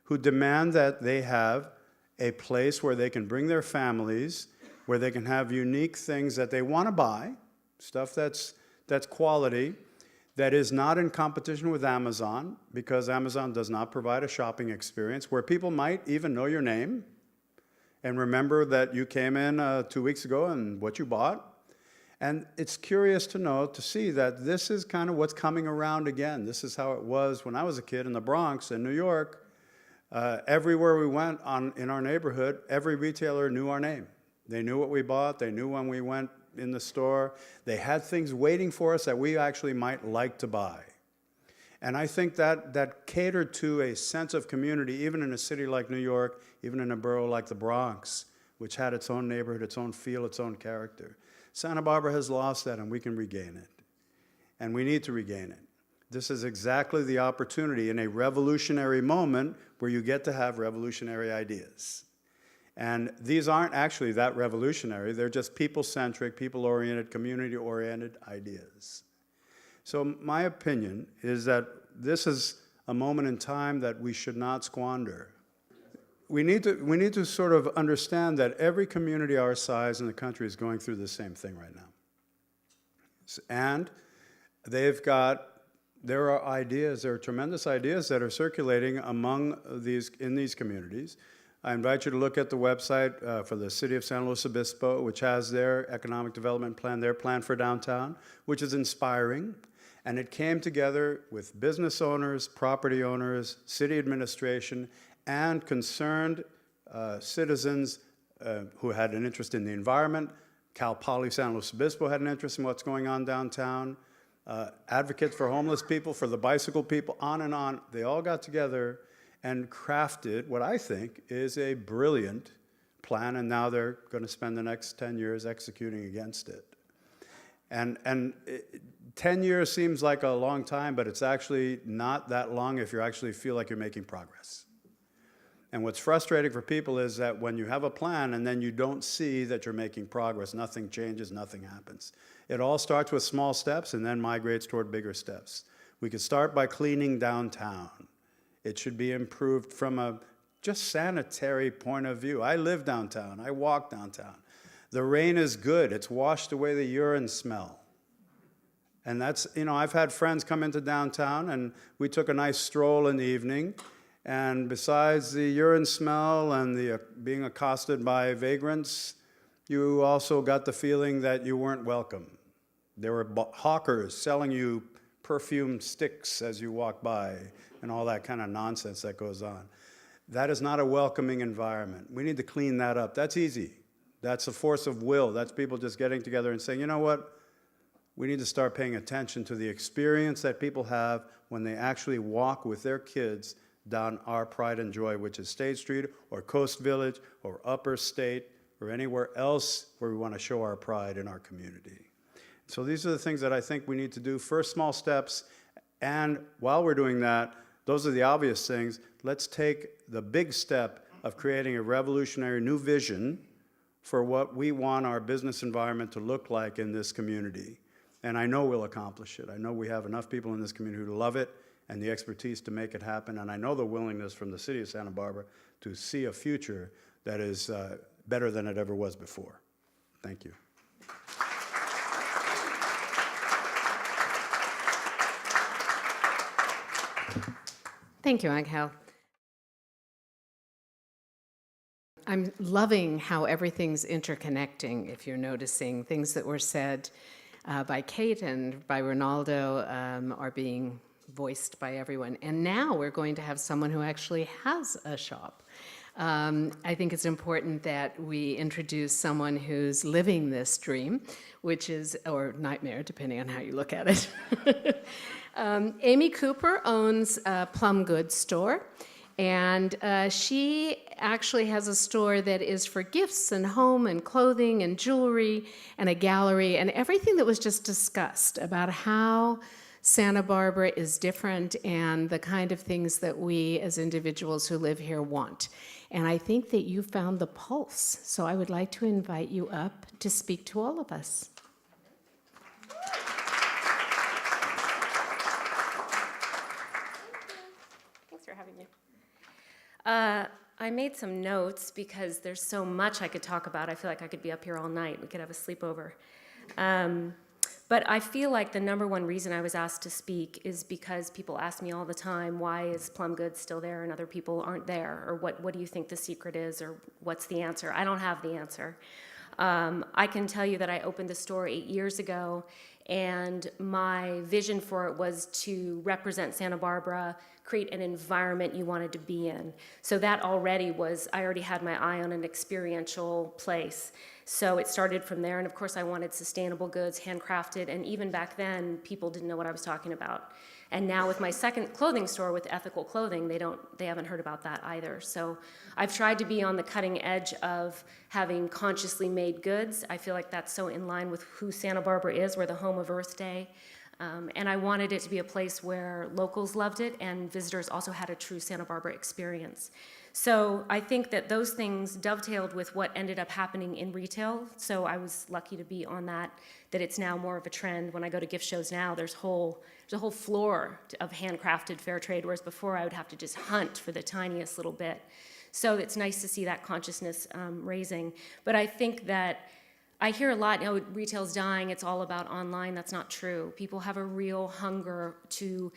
who demand that they have a place where they can bring their families, where they can have unique things that they want to buy, stuff that's quality, that is not in competition with Amazon, because Amazon does not provide a shopping experience where people might even know your name and remember that you came in 2 weeks ago and what you bought. And it's curious to see that this is kind of what's coming around again. This is how it was when I was a kid in the Bronx in New York. Everywhere we went in our neighborhood, every retailer knew our name. They knew what we bought. They knew when we went in the store. They had things waiting for us that we actually might like to buy. And I think that catered to a sense of community, even in a city like New York, even in a borough like the Bronx, which had its own neighborhood, its own feel, its own character. Santa Barbara has lost that, and we can regain it. And we need to regain it. This is exactly the opportunity in a revolutionary moment where you get to have revolutionary ideas. And these aren't actually that revolutionary. They're just people-centric, people-oriented, community-oriented ideas. So my opinion is that this is a moment in time that we should not squander. We need to sort of understand that every community our size in the country is going through the same thing right now. And there are tremendous ideas that are circulating in these communities. I invite you to look at the website for the City of San Luis Obispo, which has their economic development plan, their plan for downtown, which is inspiring. And it came together with business owners, property owners, city administration, and concerned citizens who had an interest in the environment, Cal Poly San Luis Obispo had an interest in what's going on downtown. Advocates for homeless people, for the bicycle people, on and on. They all got together and crafted what I think is a brilliant plan, and now they're going to spend the next 10 years executing against it. And 10 years seems like a long time, but it's actually not that long if you actually feel like you're making progress. And what's frustrating for people is that when you have a plan and then you don't see that you're making progress, nothing changes, nothing happens. It all starts with small steps and then migrates toward bigger steps. We could start by cleaning downtown. It should be improved from a just sanitary point of view. I live downtown. I walk downtown. The rain is good. It's washed away the urine smell. And that's, I've had friends come into downtown, and we took a nice stroll in the evening. And besides the urine smell and the being accosted by vagrants, you also got the feeling that you weren't welcome. There were hawkers selling you perfume sticks as you walk by and all that kind of nonsense that goes on. That is not a welcoming environment. We need to clean that up. That's easy. That's a force of will. That's people just getting together and saying, you know what? We need to start paying attention to the experience that people have when they actually walk with their kids down our pride and joy, which is State Street or Coast Village or Upper State or anywhere else where we want to show our pride in our community. So these are the things that I think we need to do. First, small steps. And while we're doing that, those are the obvious things. Let's take the big step of creating a revolutionary new vision for what we want our business environment to look like in this community. And I know we'll accomplish it. I know we have enough people in this community who love it and the expertise to make it happen. And I know the willingness from the city of Santa Barbara to see a future that is better than it ever was before. Thank you. Thank you, Angel. I'm loving how everything's interconnecting, if you're noticing. Things that were said by Kate and by Ronaldo are being voiced by everyone. And now we're going to have someone who actually has a shop. I think it's important that we introduce someone who's living this dream, which is, or nightmare, depending on how you look at it. Amy Cooper owns a Plum Goods store, and she actually has a store that is for gifts and home and clothing and jewelry and a gallery and everything that was just discussed about how Santa Barbara is different and the kind of things that we as individuals who live here want. And I think that you found the pulse, so I would like to invite you up to speak to all of us. Thanks for having me. I made some notes because there's so much I could talk about. I feel like I could be up here all night. We could have a sleepover. But I feel like the number one reason I was asked to speak is because people ask me all the time, why is Plum Goods still there and other people aren't there? Or what do you think the secret is? Or what's the answer? I don't have the answer. I can tell you that I opened the store 8 years ago, and my vision for it was to represent Santa Barbara, create an environment you wanted to be in. So that already was, I already had my eye on an experiential place. So it started from there, and of course I wanted sustainable goods, handcrafted, and even back then, people didn't know what I was talking about. And now with my second clothing store with ethical clothing, they haven't heard about that either. So I've tried to be on the cutting edge of having consciously made goods. I feel like that's so in line with who Santa Barbara is. We're the home of Earth Day. And I wanted it to be a place where locals loved it and visitors also had a true Santa Barbara experience. So I think that those things dovetailed with what ended up happening in retail. So I was lucky to be on that it's now more of a trend. When I go to gift shows now, there's a whole floor of handcrafted fair trade, whereas before I would have to just hunt for the tiniest little bit. So it's nice to see that consciousness raising. But I think that I hear a lot, retail's dying, it's all about online. That's not true. People have a real hunger to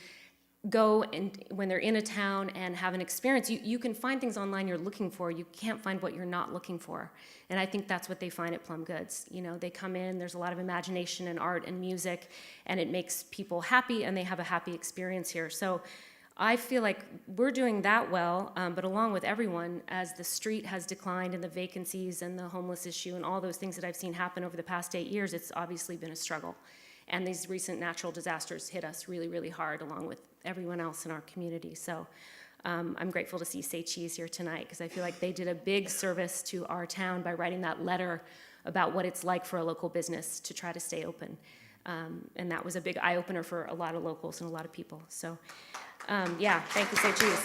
go and when they're in a town and have an experience. You can find things online you're looking for. You can't find what you're not looking for. And I think that's what they find at Plum Goods. They come in, there's a lot of imagination and art and music, and it makes people happy, and they have a happy experience here. So I feel like we're doing that well, but along with everyone, as the street has declined and the vacancies and the homeless issue and all those things that I've seen happen over the past 8 years, it's obviously been a struggle. And these recent natural disasters hit us really, really hard, along with everyone else in our community. So I'm grateful to see Say Cheese here tonight, because I feel like they did a big service to our town by writing that letter about what it's like for a local business to try to stay open. And that was a big eye-opener for a lot of locals and a lot of people. So yeah, thank you, Say Cheese.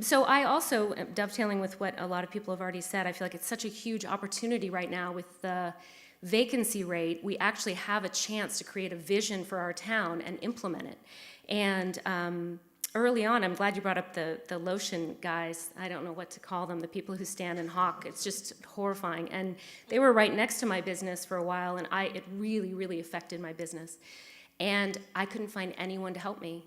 So I also, dovetailing with what a lot of people have already said, I feel like it's such a huge opportunity right now with the vacancy rate. We actually have a chance to create a vision for our town and implement it. And early on, I'm glad you brought up the lotion guys. I don't know what to call them, the people who stand and hawk. It's just horrifying. And they were right next to my business for a while, and it really, really affected my business. And I couldn't find anyone to help me.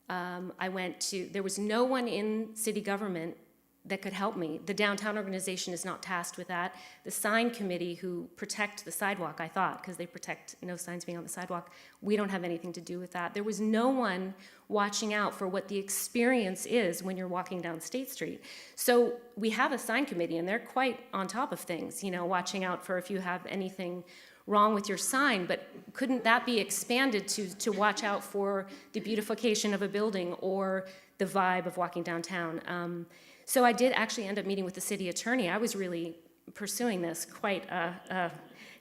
There was no one in city government that could help me. The downtown organization is not tasked with that. The sign committee, who protect the sidewalk, I thought, because they protect no signs being on the sidewalk, we don't have anything to do with that. There was no one watching out for what the experience is when you're walking down State Street. So we have a sign committee, and they're quite on top of things, watching out for if you have anything wrong with your sign, but couldn't that be expanded to watch out for the beautification of a building or the vibe of walking downtown? So I did actually end up meeting with the city attorney. I was really pursuing this quite,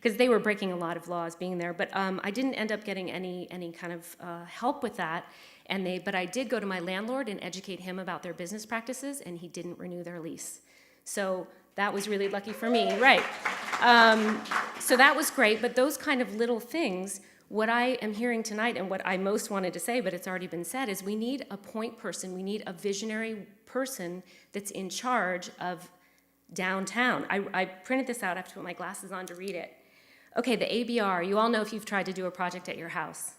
because they were breaking a lot of laws being there, but I didn't end up getting any kind of help with that. But I did go to my landlord and educate him about their business practices, and he didn't renew their lease. So that was really lucky for me, right? So that was great, but those kind of little things, what I am hearing tonight and what I most wanted to say, but it's already been said, is we need a point person, we need a visionary person that's in charge of downtown. I printed this out, I have to put my glasses on to read it. Okay, the ABR, you all know if you've tried to do a project at your house.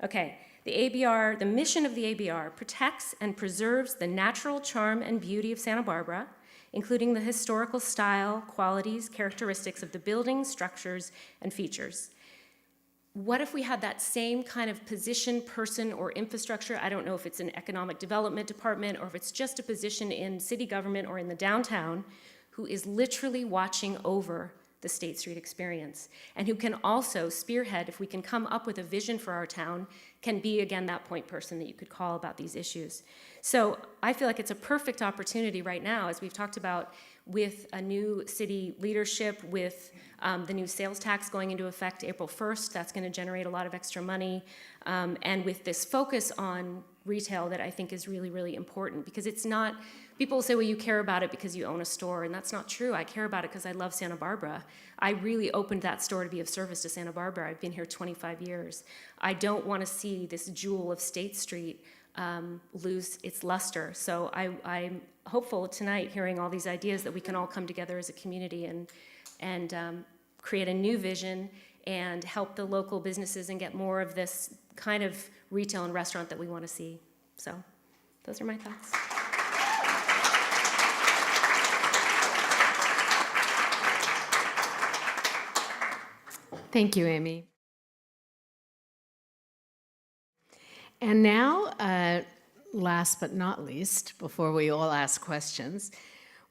Okay, the ABR, the mission of the ABR protects and preserves the natural charm and beauty of Santa Barbara, including the historical style, qualities, characteristics of the buildings, structures, and features. What if we had that same kind of position, person, or infrastructure? I don't know if it's an economic development department or if it's just a position in city government or in the downtown, who is literally watching over the State Street experience, and who can also spearhead, if we can come up with a vision for our town, can be, again, that point person that you could call about these issues. So I feel like it's a perfect opportunity right now, as we've talked about, with a new city leadership, with the new sales tax going into effect April 1st, that's going to generate a lot of extra money, and with this focus on retail that I think is really, really important, because it's not, people say, well, you care about it because you own a store, and that's not true. I care about it because I love Santa Barbara. I really opened that store to be of service to Santa Barbara. I've been here 25 years. I don't want to see this jewel of State Street lose its luster. So I'm hopeful tonight, hearing all these ideas, that we can all come together as a community and create a new vision and help the local businesses and get more of this kind of retail and restaurant that we want to see. So those are my thoughts. Thank you, Amy. And now, last but not least, before we all ask questions,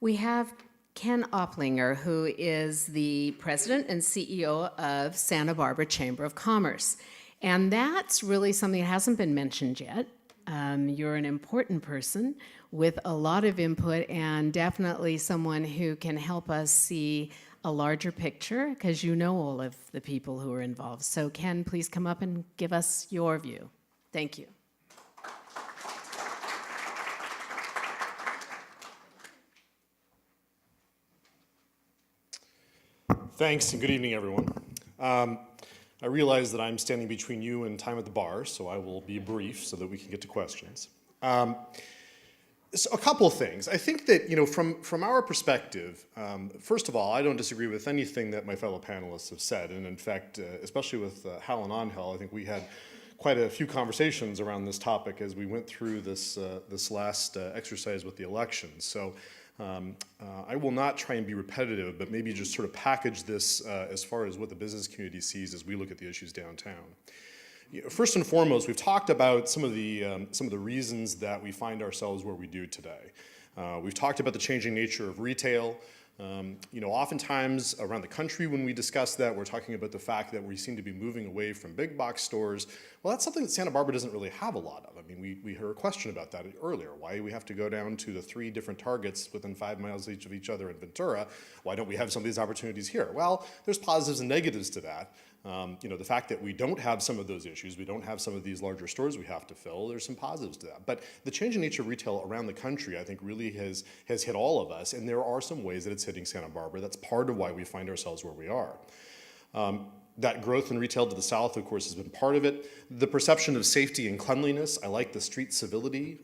we have Ken Opplinger, who is the president and CEO of Santa Barbara Chamber of Commerce. And that's really something that hasn't been mentioned yet. You're an important person with a lot of input, and definitely someone who can help us see a larger picture, because you know all of the people who are involved. So Ken, please come up and give us your view. Thank you. Thanks, and good evening, everyone. I realize that I'm standing between you and time at the bar, so I will be brief so that we can get to questions. So a couple of things. I think that, from our perspective, first of all, I don't disagree with anything that my fellow panelists have said. And in fact, especially with Hal and Angel, I think we had quite a few conversations around this topic as we went through this last exercise with the elections. So I will not try and be repetitive, but maybe just sort of package this as far as what the business community sees as we look at the issues downtown. First and foremost, we've talked about some of the reasons that we find ourselves where we do today. We've talked about the changing nature of retail. Oftentimes around the country when we discuss that, we're talking about the fact that we seem to be moving away from big box stores. Well, that's something that Santa Barbara doesn't really have a lot of. I mean, we heard a question about that earlier. Why do we have to go down to the 3 different Targets within 5 miles each of each other in Ventura? Why don't we have some of these opportunities here? Well, there's positives and negatives to that. The fact that we don't have some of those issues, we don't have some of these larger stores we have to fill, there's some positives to that. But the changing nature of retail around the country, I think, really has hit all of us, and there are some ways that it's hitting Santa Barbara. That's part of why we find ourselves where we are. That growth in retail to the south, of course, has been part of it. The perception of safety and cleanliness, I like the street civility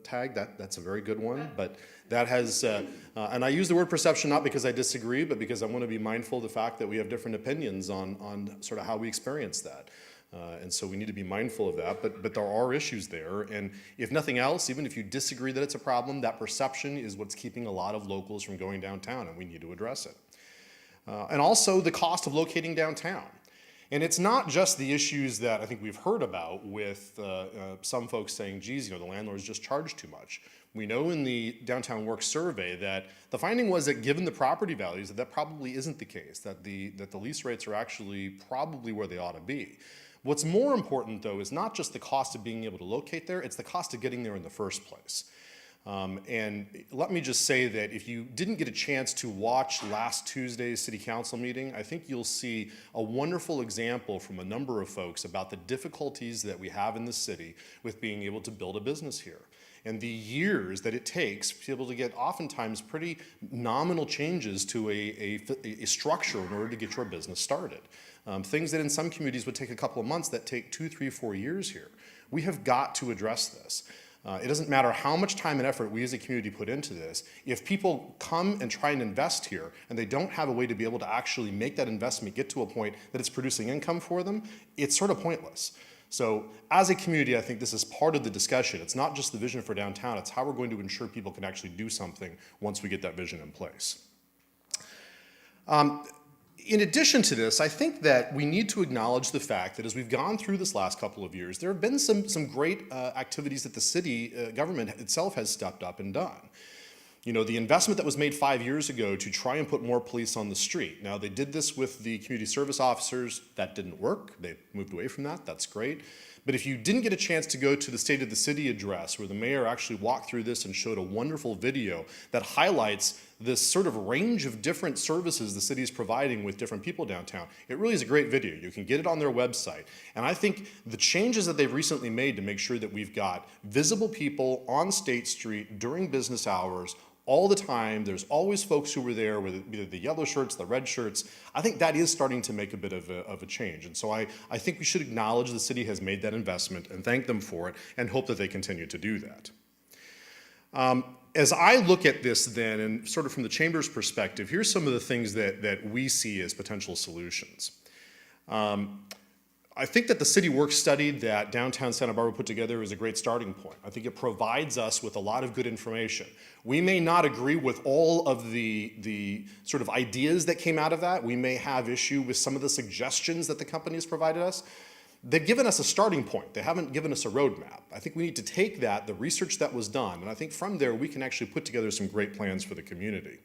tag, that's a very good one, but that has, and I use the word perception not because I disagree, but because I want to be mindful of the fact that we have different opinions on sort of how we experience that. And so we need to be mindful of that, but there are issues there, and if nothing else, even if you disagree that it's a problem, that perception is what's keeping a lot of locals from going downtown, and we need to address it. And also the cost of locating downtown. And it's not just the issues that I think we've heard about with some folks saying, geez, the landlords just charge too much. We know in the Downtown Work survey that the finding was that given the property values, that probably isn't the case, that the lease rates are actually probably where they ought to be. What's more important, though, is not just the cost of being able to locate there, it's the cost of getting there in the first place. And let me just say that if you didn't get a chance to watch last Tuesday's City Council meeting, I think you'll see a wonderful example from a number of folks about the difficulties that we have in the city with being able to build a business here, and the years that it takes to be able to get oftentimes pretty nominal changes to a structure in order to get your business started. Things that in some communities would take a couple of months that take 2, 3, 4 years here. We have got to address this. It doesn't matter how much time and effort we as a community put into this. If people come and try and invest here and they don't have a way to be able to actually make that investment get to a point that it's producing income for them, it's sort of pointless. So as a community, I think this is part of the discussion. It's not just the vision for downtown, it's how we're going to ensure people can actually do something once we get that vision in place. In addition to this, I think that we need to acknowledge the fact that as we've gone through this last couple of years, there have been some great activities that the city government itself has stepped up and done. The investment that was made 5 years ago to try and put more police on the street. Now, they did this with the community service officers. That didn't work. They moved away from that. That's great. But if you didn't get a chance to go to the State of the City address, where the mayor actually walked through this and showed a wonderful video that highlights this sort of range of different services the city is providing with different people downtown, it really is a great video. You can get it on their website. And I think the changes that they've recently made to make sure that we've got visible people on State Street during business hours all the time, there's always folks who were there with either the yellow shirts, the red shirts. I think that is starting to make a bit of a change. And so I think we should acknowledge the city has made that investment and thank them for it and hope that they continue to do that. As I look at this then, and sort of from the Chamber's perspective, here's some of the things that we see as potential solutions. I think that the city work study that downtown Santa Barbara put together is a great starting point. I think it provides us with a lot of good information. We may not agree with all of the sort of ideas that came out of that. We may have issue with some of the suggestions that the company has provided us. They've given us a starting point. They haven't given us a roadmap. I think we need to take that, the research that was done, and I think from there we can actually put together some great plans for the community.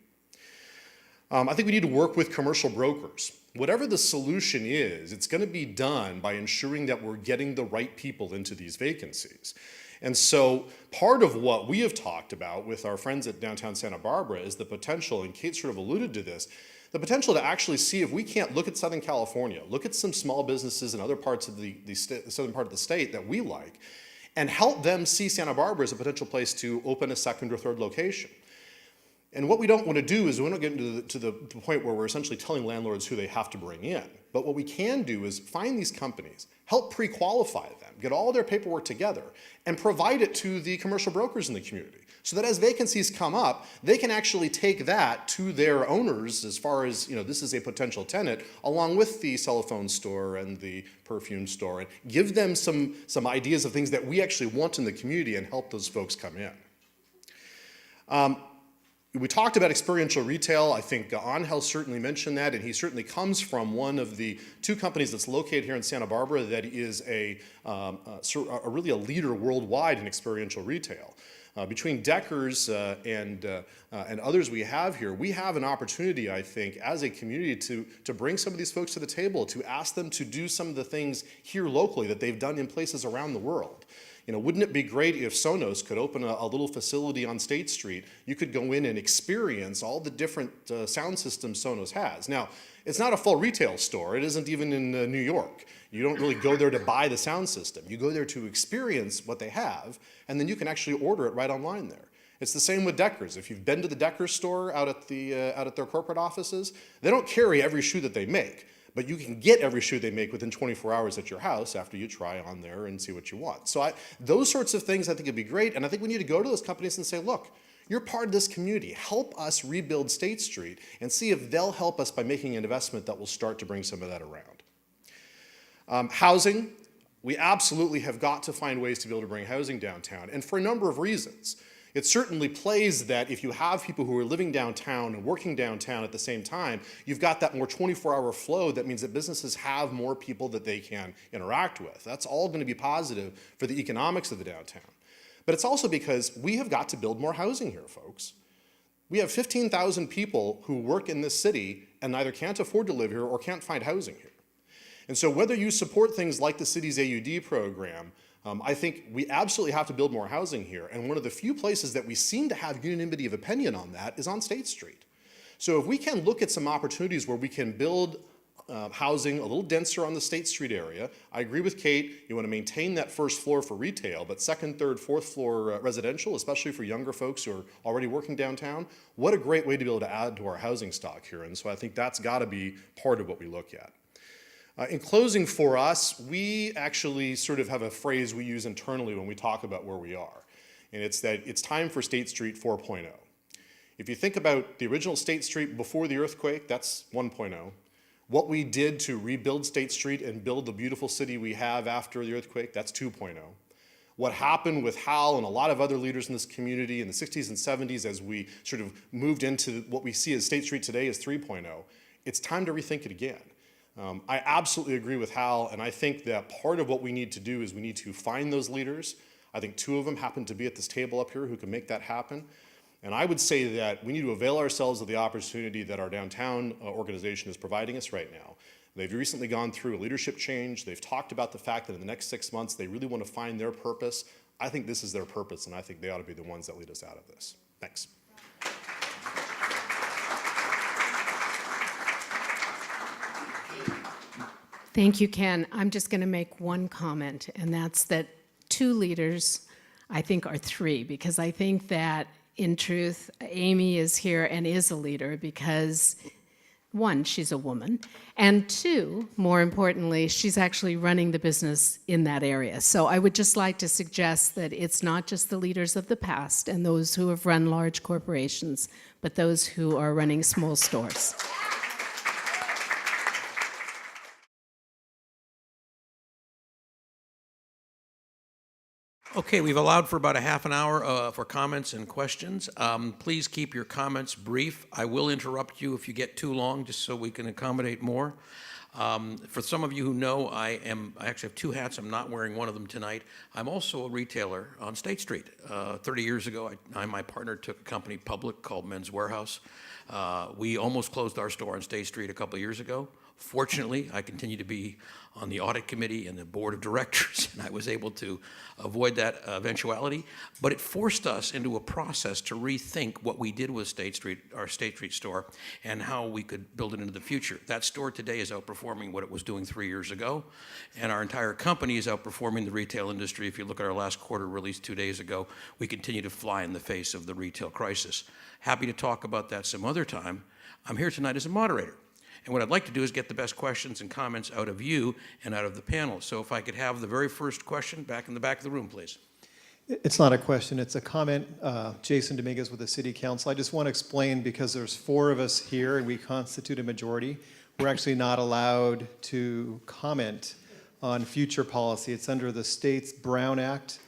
I think we need to work with commercial brokers. Whatever the solution is, it's going to be done by ensuring that we're getting the right people into these vacancies. And so part of what we have talked about with our friends at downtown Santa Barbara is the potential, and Kate sort of alluded to this, the potential to actually see if we can't look at Southern California, look at some small businesses in other parts of the southern part of the state that we like, and help them see Santa Barbara as a potential place to open a second or third location. And what we don't want to do is we don't get to the point where we're essentially telling landlords who they have to bring in. But what we can do is find these companies, help pre-qualify them, get all their paperwork together, and provide it to the commercial brokers in the community. So that as vacancies come up, they can actually take that to their owners as far as, this is a potential tenant, along with the cell phone store and the perfume store, and give them some ideas of things that we actually want in the community and help those folks come in. We talked about experiential retail. I think Angel certainly mentioned that, and he certainly comes from one of the two companies that's located here in Santa Barbara that is really a leader worldwide in experiential retail. Between Deckers and others we have here, we have an opportunity, I think, as a community to bring some of these folks to the table, to ask them to do some of the things here locally that they've done in places around the world. You know, wouldn't it be great if Sonos could open a little facility on State Street? You could go in and experience all the different sound systems Sonos has. Now, it's not a full retail store. It isn't even in New York. You don't really go there to buy the sound system. You go there to experience what they have, and then you can actually order it right online there. It's the same with Deckers. If you've been to the Deckers store out at their corporate offices, they don't carry every shoe that they make. But you can get every shoe they make within 24 hours at your house after you try on there and see what you want. So those sorts of things I think would be great, and I think we need to go to those companies and say, look, you're part of this community. Help us rebuild State Street and see if they'll help us by making an investment that will start to bring some of that around. Housing, we absolutely have got to find ways to be able to bring housing downtown, and for a number of reasons. It certainly plays that if you have people who are living downtown and working downtown at the same time, you've got that more 24-hour flow. That means that businesses have more people that they can interact with. That's all going to be positive for the economics of the downtown. But it's also because we have got to build more housing here, folks. We have 15,000 people who work in this city and either can't afford to live here or can't find housing here. And so whether you support things like the city's AUD program, I think we absolutely have to build more housing here. And one of the few places that we seem to have unanimity of opinion on that is on State Street. So if we can look at some opportunities where we can build housing a little denser on the State Street area, I agree with Kate, you want to maintain that first floor for retail, but second, third, fourth floor residential, especially for younger folks who are already working downtown, what a great way to be able to add to our housing stock here. And so I think that's got to be part of what we look at. In closing for us, we actually sort of have a phrase we use internally when we talk about where we are. And it's that it's time for State Street 4.0. If you think about the original State Street before the earthquake, that's 1.0. What we did to rebuild State Street and build the beautiful city we have after the earthquake, that's 2.0. What happened with Hal and a lot of other leaders in this community in the 60s and 70s as we sort of moved into what we see as State Street today is 3.0. It's time to rethink it again. I absolutely agree with Hal, and I think that part of what we need to do is we need to find those leaders. I think two of them happen to be at this table up here who can make that happen. And I would say that we need to avail ourselves of the opportunity that our downtown organization is providing us right now. They've recently gone through a leadership change. They've talked about the fact that in the next 6 months, they really want to find their purpose. I think this is their purpose, and I think they ought to be the ones that lead us out of this. Thanks. Thank you, Ken. I'm just going to make one comment, and that's that two leaders, I think, are three, because I think that, in truth, Amy is here and is a leader because, one, she's a woman, and two, more importantly, she's actually running the business in that area. So I would just like to suggest that it's not just the leaders of the past and those who have run large corporations, but those who are running small stores. Okay, we've allowed for about a half an hour for comments and questions. Please keep your comments brief. I will interrupt you if you get too long, just so we can accommodate more. For some of you who know, I actually have two hats. I'm not wearing one of them tonight. I'm also a retailer on State Street. 30 years ago, I and my partner took a company public called Men's Warehouse. We almost closed our store on State Street a couple of years ago. Fortunately, I continue to be on the audit committee and the board of directors, and I was able to avoid that eventuality. But it forced us into a process to rethink what we did with State Street, our State Street store, and how we could build it into the future. That store today is outperforming what it was doing 3 years ago, and our entire company is outperforming the retail industry. If you look at our last quarter release 2 days ago, we continue to fly in the face of the retail crisis. Happy to talk about that some other time. I'm here tonight as a moderator. And what I'd like to do is get the best questions and comments out of you and out of the panel. So if I could have the very first question back in the back of the room, please. It's not a question, it's a comment. Jason Dominguez with the City Council. I just want to explain, because there's 4 of us here and we constitute a majority, we're actually not allowed to comment on future policy. It's under the state's Brown Act.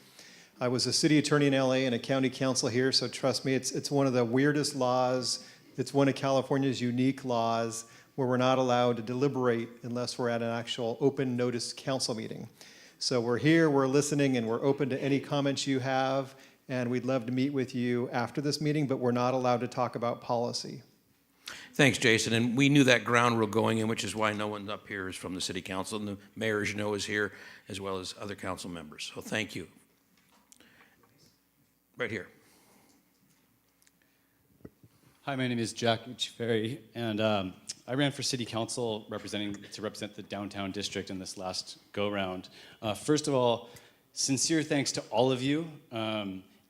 I was a city attorney in LA and a county council here, so trust me, it's one of the weirdest laws. It's one of California's unique laws where we're not allowed to deliberate unless we're at an actual open notice council meeting. So we're here, we're listening, and we're open to any comments you have, and we'd love to meet with you after this meeting, but we're not allowed to talk about policy. Thanks, Jason. And we knew that ground rule going in, which is why no one up here is from the city council. And the mayor, as you know, is here, as well as other council members. So thank you. Right here. Hi, my name is Jack Uchiferi, and I ran for city council to represent the downtown district in this last go-round. First of all, sincere thanks to all of you.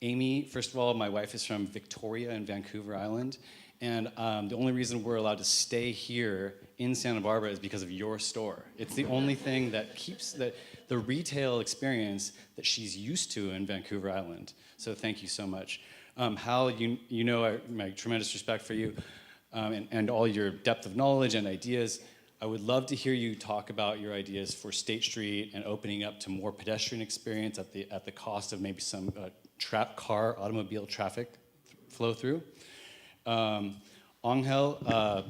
Amy, first of all, my wife is from Victoria in Vancouver Island, and the only reason we're allowed to stay here in Santa Barbara is because of your store. It's the only thing that keeps the retail experience that she's used to in Vancouver Island. So thank you so much. Hal, you know my tremendous respect for you and all your depth of knowledge and ideas. I would love to hear you talk about your ideas for State Street and opening up to more pedestrian experience at the cost of maybe some automobile traffic flow through. Angel,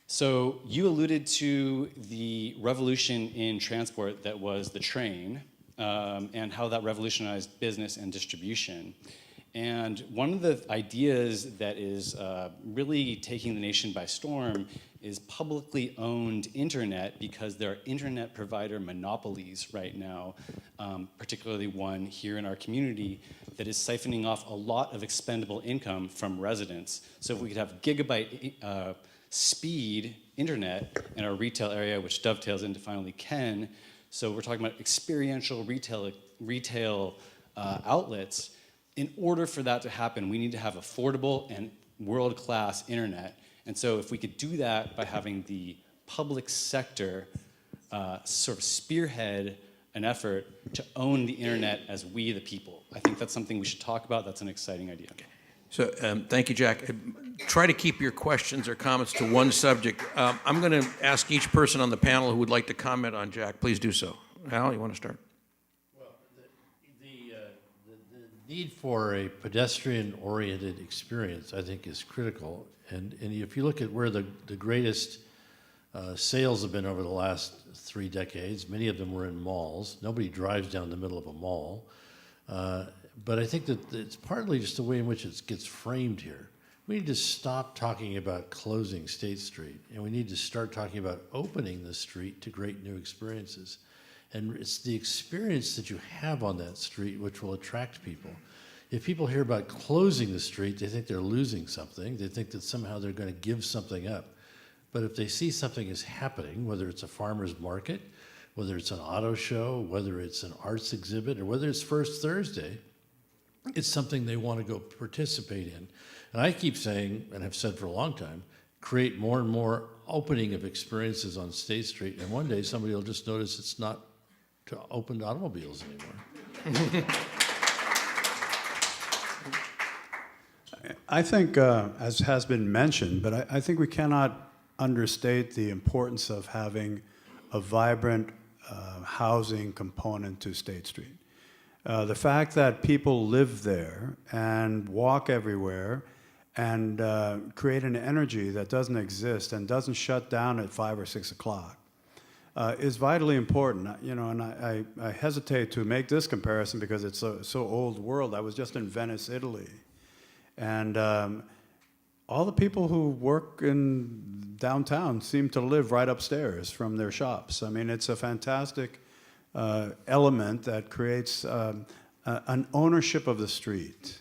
so you alluded to the revolution in transport that was the train and how that revolutionized business and distribution. And one of the ideas that is really taking the nation by storm is publicly owned internet, because there are internet provider monopolies right now, particularly one here in our community that is siphoning off a lot of expendable income from residents. So if we could have gigabyte speed internet in our retail area, which dovetails into finally Ken, so we're talking about experiential retail outlets. In order for that to happen, we need to have affordable and world-class internet. And so if we could do that by having the public sector sort of spearhead an effort to own the internet as we the people, I think that's something we should talk about. That's an exciting idea. Okay. So thank you, Jack. Try to keep your questions or comments to one subject. I'm going to ask each person on the panel who would like to comment on Jack. Please do so. Hal, you want to start? The need for a pedestrian-oriented experience, I think, is critical. And if you look at where the greatest sales have been over the last 3 decades, many of them were in malls. Nobody drives down the middle of a mall. But I think that it's partly just the way in which it gets framed here. We need to stop talking about closing State Street, and we need to start talking about opening the street to great new experiences. And it's the experience that you have on that street which will attract people. If people hear about closing the street, they think they're losing something. They think that somehow they're going to give something up. But if they see something is happening, whether it's a farmer's market, whether it's an auto show, whether it's an arts exhibit, or whether it's First Thursday, it's something they want to go participate in. And I keep saying, and have said for a long time, create more and more opening of experiences on State Street, and one day somebody will just notice it's not to open automobiles anymore. I think, as has been mentioned, but I think we cannot understate the importance of having a vibrant housing component to State Street. The fact that people live there and walk everywhere and create an energy that doesn't exist and doesn't shut down at 5 or 6 o'clock is vitally important. You know, and I hesitate to make this comparison because it's so old world. I was just in Venice, Italy, and all the people who work in downtown seem to live right upstairs from their shops. I mean, it's a fantastic element that creates an ownership of the street.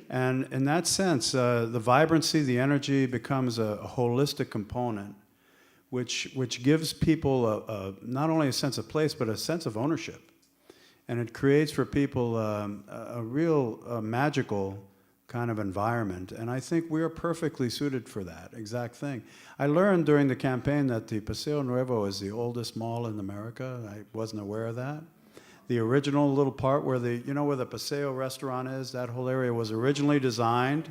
And in that sense, the vibrancy, the energy becomes a holistic component, which gives people not only a sense of place, but a sense of ownership. And it creates for people a real magical kind of environment. And I think we are perfectly suited for that exact thing. I learned during the campaign that the Paseo Nuevo is the oldest mall in America. I wasn't aware of that. The original little part where where the Paseo restaurant is, that whole area was originally designed,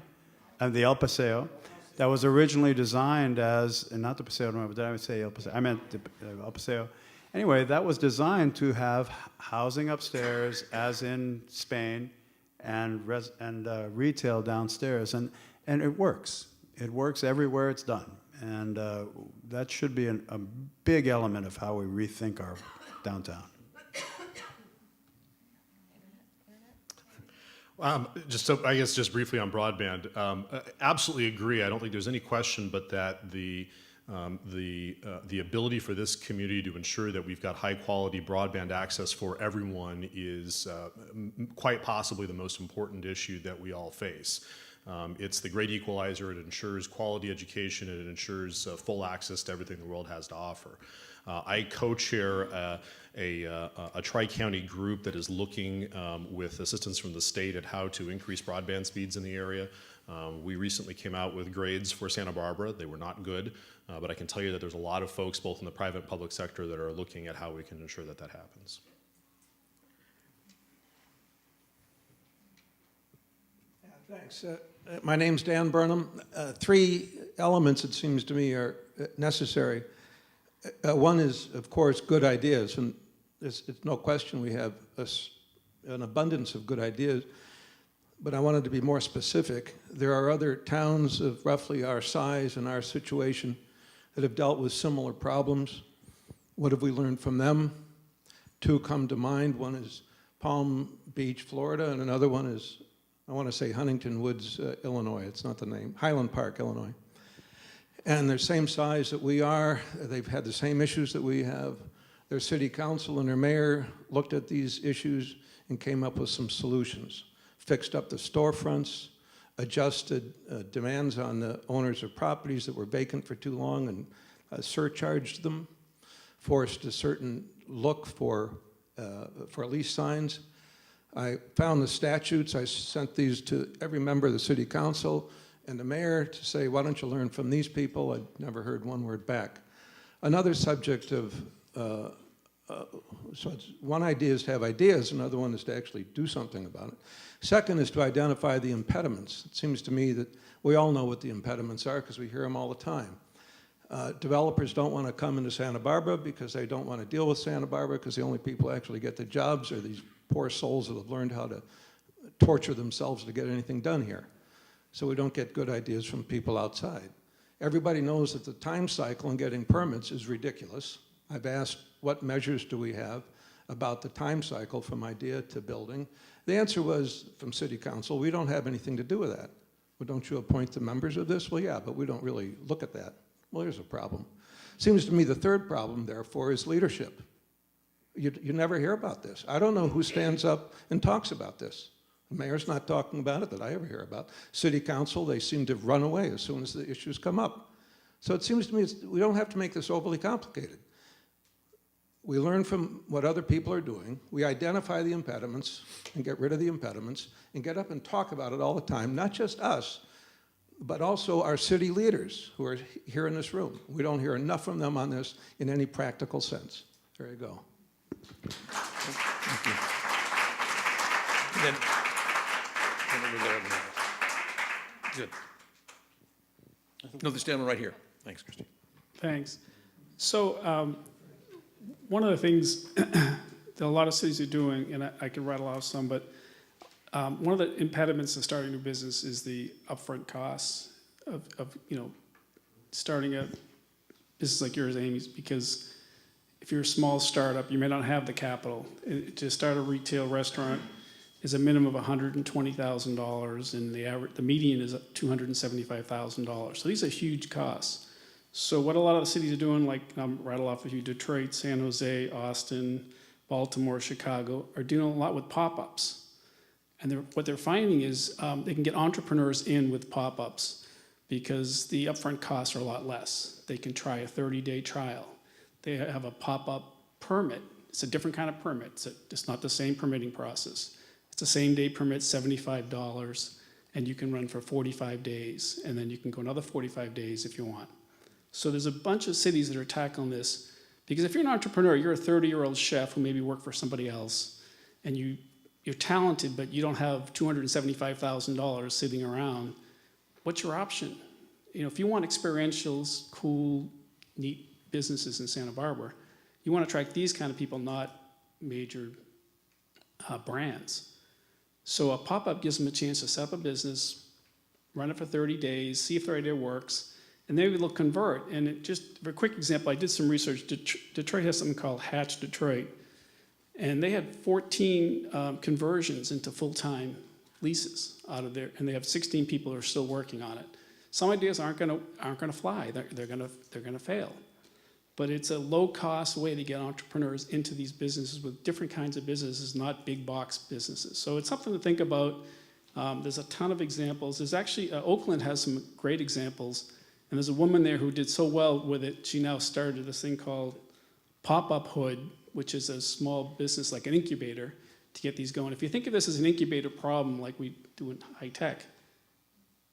and the El Paseo, that was originally designed as, and not the Paseo Nuevo, did I say El Paseo? I meant the El Paseo, Anyway, that was designed to have housing upstairs, as in Spain, and retail downstairs, and it works. It works everywhere it's done, and that should be a big element of how we rethink our downtown. I guess just briefly on broadband, absolutely agree. I don't think there's any question but that the ability for this community to ensure that we've got high quality broadband access for everyone is quite possibly the most important issue that we all face. It's the great equalizer. It ensures quality education. It ensures full access to everything the world has to offer. I co-chair a tri-county group that is looking with assistance from the state at how to increase broadband speeds in the area. We recently came out with grades for Santa Barbara. They were not good, but I can tell you that there's a lot of folks both in the private and public sector that are looking at how we can ensure that that happens. Thanks. My name's Dan Burnham. Three elements, it seems to me, are necessary. One is, of course, good ideas, and it's no question we have an abundance of good ideas, but I wanted to be more specific. There are other towns of roughly our size and our situation that have dealt with similar problems. What have we learned from them? Two come to mind. One is Palm Beach, Florida, and another one is, I want to say Huntington Woods, Illinois. It's not the name. Highland Park, Illinois. And they're same size that we are. They've had the same issues that we have. Their city council and their mayor looked at these issues and came up with some solutions. Fixed up the storefronts, adjusted demands on the owners of properties that were vacant for too long and surcharged them, forced a certain look for lease signs. I found the statutes. I sent these to every member of the city council and the mayor to say, why don't you learn from these people? I'd never heard one word back. Another subject of, so one idea is to have ideas, another one is to actually do something about it. Second is to identify the impediments. It seems to me that we all know what the impediments are because we hear them all the time. Developers don't want to come into Santa Barbara because they don't want to deal with Santa Barbara because the only people who actually get the jobs are these poor souls that have learned how to torture themselves to get anything done here. So we don't get good ideas from people outside. Everybody knows that the time cycle in getting permits is ridiculous. I've asked what measures do we have about the time cycle from idea to building. The answer was from city council, we don't have anything to do with that. Well, don't you appoint the members of this? Well, yeah, but we don't really look at that. Well, there's a problem. Seems to me the third problem, therefore, is leadership. You never hear about this. I don't know who stands up and talks about this. The mayor's not talking about it that I ever hear about. City council, they seem to run away as soon as the issues come up. So it seems to me we don't have to make this overly complicated. We learn from what other people are doing. We identify the impediments and get rid of the impediments and get up and talk about it all the time, not just us, but also our city leaders who are here in this room. We don't hear enough from them on this in any practical sense. There you go. Thank you. Good. No, this gentleman right here. Thanks, Christine. Thanks. So one of the things that a lot of cities are doing, and I could rattle off some, but one of the impediments to starting a new business is the upfront costs of starting a business like yours, Amy's, because if you're a small startup, you may not have the capital. To start a retail restaurant is a minimum of $120,000, and the median is $275,000. So these are huge costs. So what a lot of the cities are doing, like rattle off a few, Detroit, San Jose, Austin, Baltimore, Chicago, are doing a lot with pop-ups. And what they're finding is they can get entrepreneurs in with pop-ups because the upfront costs are a lot less. They can try a 30-day trial. They have a pop-up permit. It's a different kind of permit. It's not the same permitting process. It's a same-day permit, $75, and you can run for 45 days, and then you can go another 45 days if you want. So there's a bunch of cities that are tackling this, because if you're an entrepreneur, you're a 30-year-old chef who maybe worked for somebody else, and you're talented, but you don't have $275,000 sitting around, what's your option? If you want experientials, cool, neat businesses in Santa Barbara, You want to attract these kind of people, not major brands. So a pop-up gives them a chance to set up a business, run it for 30 days, see if their idea works, and maybe they'll convert. And it just, for a quick example, I did some research. Detroit has something called Hatch Detroit, and they had 14 conversions into full-time leases out of there, and they have 16 people who are still working on it. Some ideas aren't gonna fly. They're gonna fail. But it's a low-cost way to get entrepreneurs into these businesses with different kinds of businesses, not big box businesses. So it's something to think about. There's a ton of examples. There's actually, Oakland has some great examples. And there's a woman there who did so well with it, she now started this thing called Pop-Up Hood, which is a small business, like an incubator, to get these going. If you think of this as an incubator problem like we do in high tech,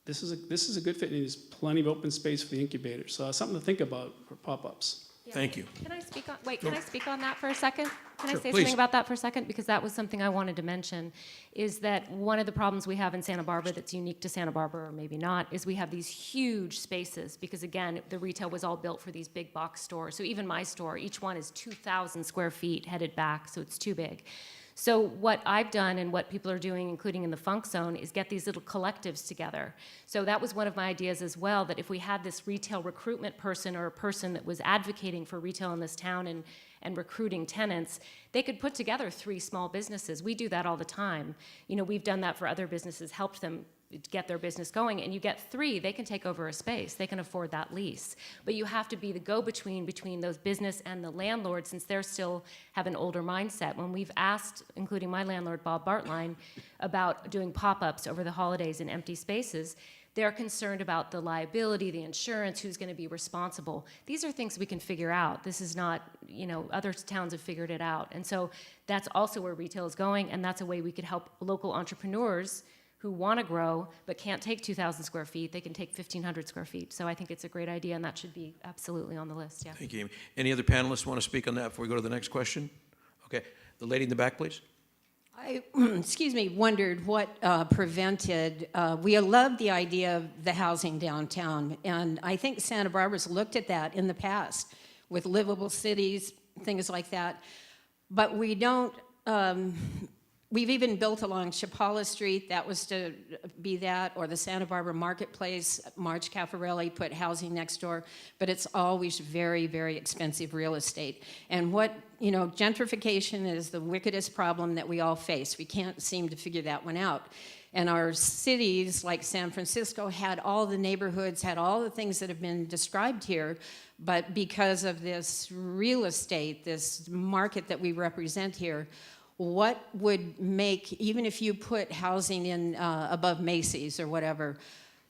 this is a good fit, and there's plenty of open space for the incubator. So something to think about for pop-ups. Yeah. Thank you. Can I speak on, can I speak on that for a second? Can Sure, I say please. something about that for a second? Because that was something I wanted to mention, is that one of the problems we have in Santa Barbara that's unique to Santa Barbara, or maybe not, is we have these huge spaces, because again, the retail was all built for these big box stores. So even my store, each one is 2,000 square feet headed back, so it's too big. So what I've done and what people are doing, including in the Funk Zone, is get these little collectives together. So that was one of my ideas as well, that if we had this retail recruitment person, or a person that was advocating for retail in this town and recruiting tenants, they could put together 3 small businesses. We do that all the time. You know, we've done that for other businesses, helped them get their business going, and you get 3, they can take over a space, they can afford that lease. But you have to be the go-between between those business and the landlord, since they're still have an older mindset. When we've asked, including my landlord, Bob Bartline, about doing pop-ups over the holidays in empty spaces, they're concerned about the liability, the insurance, who's going to be responsible. These are things we can figure out. This is not, you know, other towns have figured it out. And so that's also where retail is going, and that's a way we could help local entrepreneurs who want to grow but can't take 2,000 square feet. They can take 1,500 square feet. So I think it's a great idea, and that should be absolutely on the list. Yeah. Thank you, Amy. Any other panelists want to speak on that before we go to the next question? Okay. The lady in the back, please. I, excuse me, wondered what prevented, we loved the idea of the housing downtown, and I think Santa Barbara's looked at that in the past with livable cities, things like that, but we don't, we've even built along Chapala Street, that was to be that, or the Santa Barbara Marketplace, March Caffarelli put housing next door, but it's always very, very expensive real estate. And what, you know, gentrification is the wickedest problem that we all face. We can't seem to figure that one out. And our cities, like San Francisco, had all the neighborhoods, had all the things that have been described here, but because of this real estate, this market that we represent here, what would make, even if you put housing in above Macy's or whatever,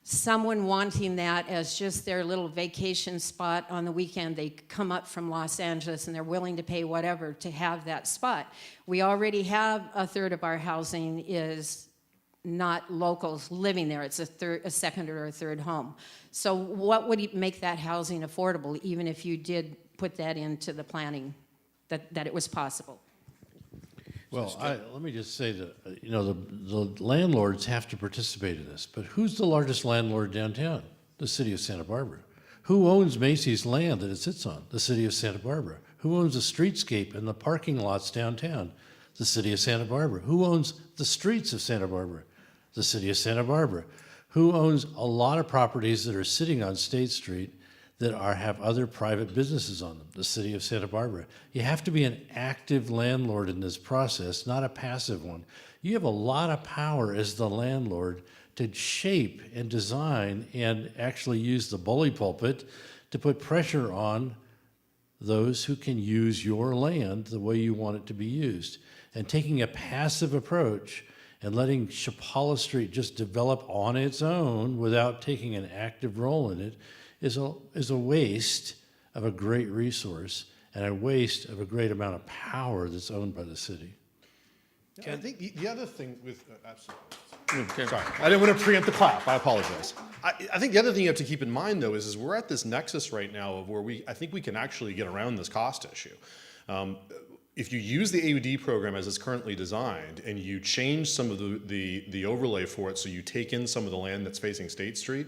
someone wanting that as just their little vacation spot on the weekend, they come up from Los Angeles and they're willing to pay whatever to have that spot. We already have a third of our housing is not locals living there. It's a second or a third home. So what would make that housing affordable, even if you did put that into the planning, that it was possible? Well, let me just say that, you know, the landlords have to participate in this, but who's the largest landlord downtown? The city of Santa Barbara. Who owns Macy's land that it sits on? The city of Santa Barbara. Who owns the streetscape and the parking lots downtown? The city of Santa Barbara. Who owns the streets of Santa Barbara? The city of Santa Barbara. Who owns a lot of properties that are sitting on State Street that have other private businesses on them? The city of Santa Barbara. You have to be an active landlord in this process, not a passive one. You have a lot of power as the landlord to shape and design and actually use the bully pulpit to put pressure on those who can use your land the way you want it to be used. And taking a passive approach and letting Chapala Street just develop on its own without taking an active role in it is a waste of a great resource and a waste of a great amount of power that's owned by the city. Yeah, I think the other thing with, absolutely. Sorry, I didn't want to preempt the clap, I apologize. I think the other thing you have to keep in mind though is we're at this nexus right now of where I think we can actually get around this cost issue. If you use the AUD program as it's currently designed and you change some of the overlay for it so you take in some of the land that's facing State Street,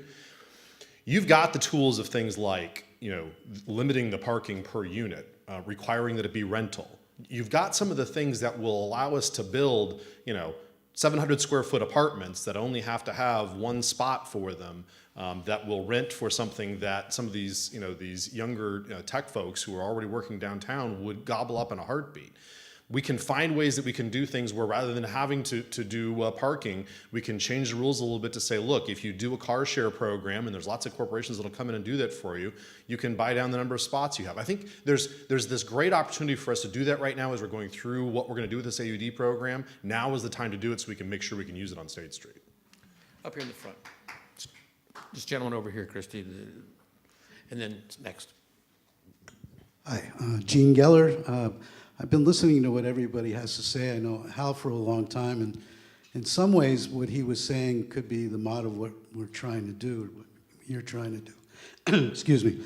you've got the tools of things like limiting the parking per unit, requiring that it be rental. You've got some of the things that will allow us to build, 700 square foot apartments that only have to have one spot for them, that will rent for something that some of these, these younger tech folks who are already working downtown would gobble up in a heartbeat. We can find ways that we can do things where rather than having to do parking, we can change the rules a little bit to say, look, if you do a car share program, and there's lots of corporations that'll come in and do that for you, you can buy down the number of spots you have. I think there's this great opportunity for us to do that right now as we're going through what we're going to do with this AUD program. Now is the time to do it so we can make sure we can use it on State Street. Up here in the front. This gentleman over here, Christy, and then next. Hi, Gene Geller. I've been listening to what everybody has to say. I know Hal for a long time, and in some ways what he was saying could be the model of what we're trying to do, what you're trying to do. Excuse me.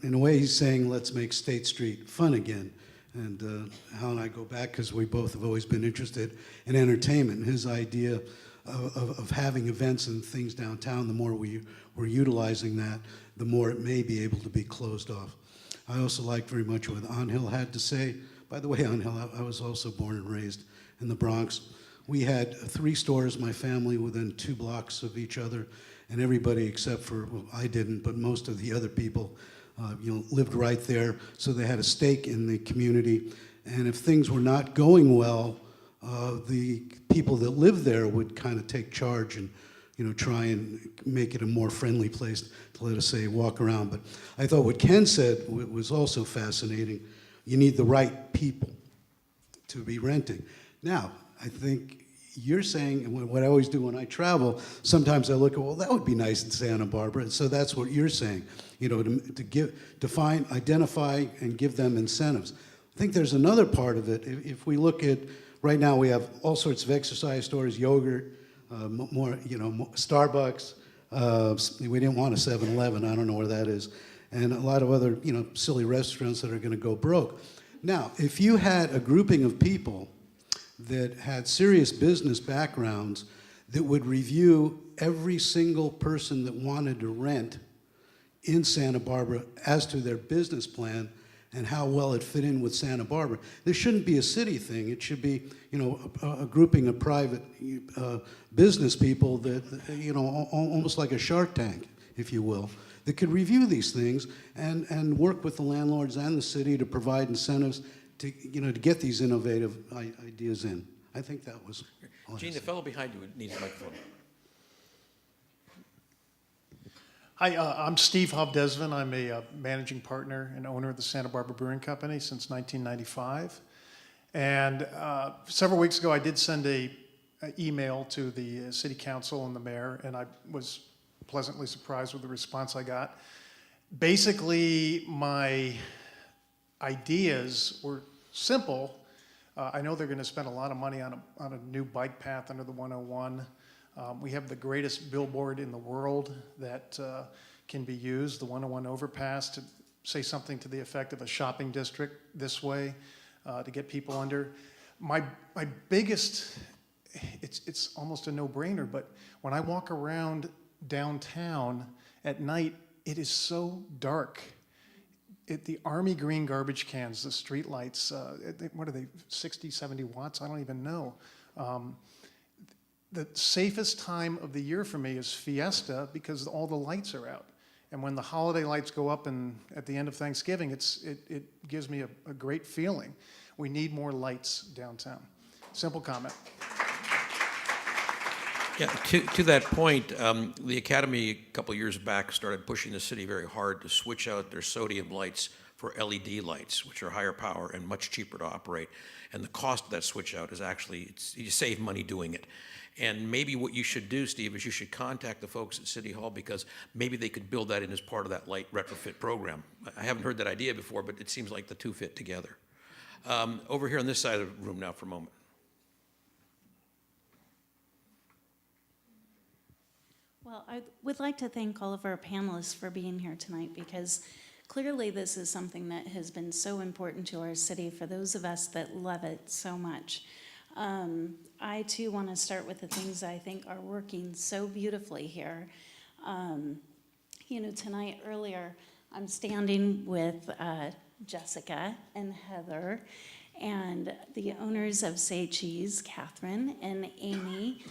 In a way, he's saying, let's make State Street fun again. And Hal and I go back because we both have always been interested in entertainment. And his idea of having events and things downtown, the more we're utilizing that, the more it may be able to be closed off. I also liked very much what Angel had to say. By the way, Angel, I was also born and raised in the Bronx. We had 3 stores, my family, within 2 blocks of each other, and everybody except for, well, I didn't, but most of the other people, lived right there, so they had a stake in the community. And if things were not going well, the people that lived there would kind of take charge and try and make it a more friendly place to, let us say, walk around. But I thought what Ken said was also fascinating. You need the right people to be renting. Now, I think you're saying, and what I always do when I travel, sometimes I look at, well, that would be nice in Santa Barbara. And so that's what you're saying, to define, identify, and give them incentives. I think there's another part of it. If we look at, right now we have all sorts of exercise stores, yogurt, more, Starbucks. We didn't want a 7-Eleven. I don't know where that is. And a lot of other, silly restaurants that are going to go broke. Now, if you had a grouping of people that had serious business backgrounds that would review every single person that wanted to rent in Santa Barbara as to their business plan and how well it fit in with Santa Barbara. This shouldn't be a city thing. It should be, a grouping of private business people that, almost like a Shark Tank, if you will, that could review these things and work with the landlords and the city to provide incentives to, to get these innovative ideas in. I think that was all. Gene, the fellow behind you needs a microphone. Hi, I'm Steve Hovdesvin. I'm a managing partner and owner of the Santa Barbara Brewing Company since 1995. And several weeks ago, I did send an email to the city council and the mayor, and I was pleasantly surprised with the response I got. Basically, my ideas were simple. I know they're going to spend a lot of money on a new bike path under the 101. We have the greatest billboard in the world that can be used, the 101 overpass, to say something to the effect of a shopping district this way, to get people under. My biggest, it's almost a no-brainer, but when I walk around downtown at night, it is so dark. The Army green garbage cans, the street lights, what are they, 60, 70 watts? I don't even know. The safest time of the year for me is Fiesta because all the lights are out. And when the holiday lights go up at the end of Thanksgiving, it gives me a great feeling. We need more lights downtown. Simple comment. Yeah, to that point, the Academy a couple of years back started pushing the city very hard to switch out their sodium lights for LED lights, which are higher power and much cheaper to operate. And the cost of that switch out is actually, you save money doing it. And maybe what you should do, Steve, is you should contact the folks at City Hall because maybe they could build that in as part of that light retrofit program. I haven't heard that idea before, but it seems like the two fit together. Over here on this side of the room now for a moment. Well, I would like to thank all of our panelists for being here tonight because clearly this is something that has been so important to our city for those of us that love it so much. I too want to start with the things I think are working so beautifully here. Tonight earlier, I'm standing with Jessica and Heather and the owners of Say Cheese, Catherine and Amy.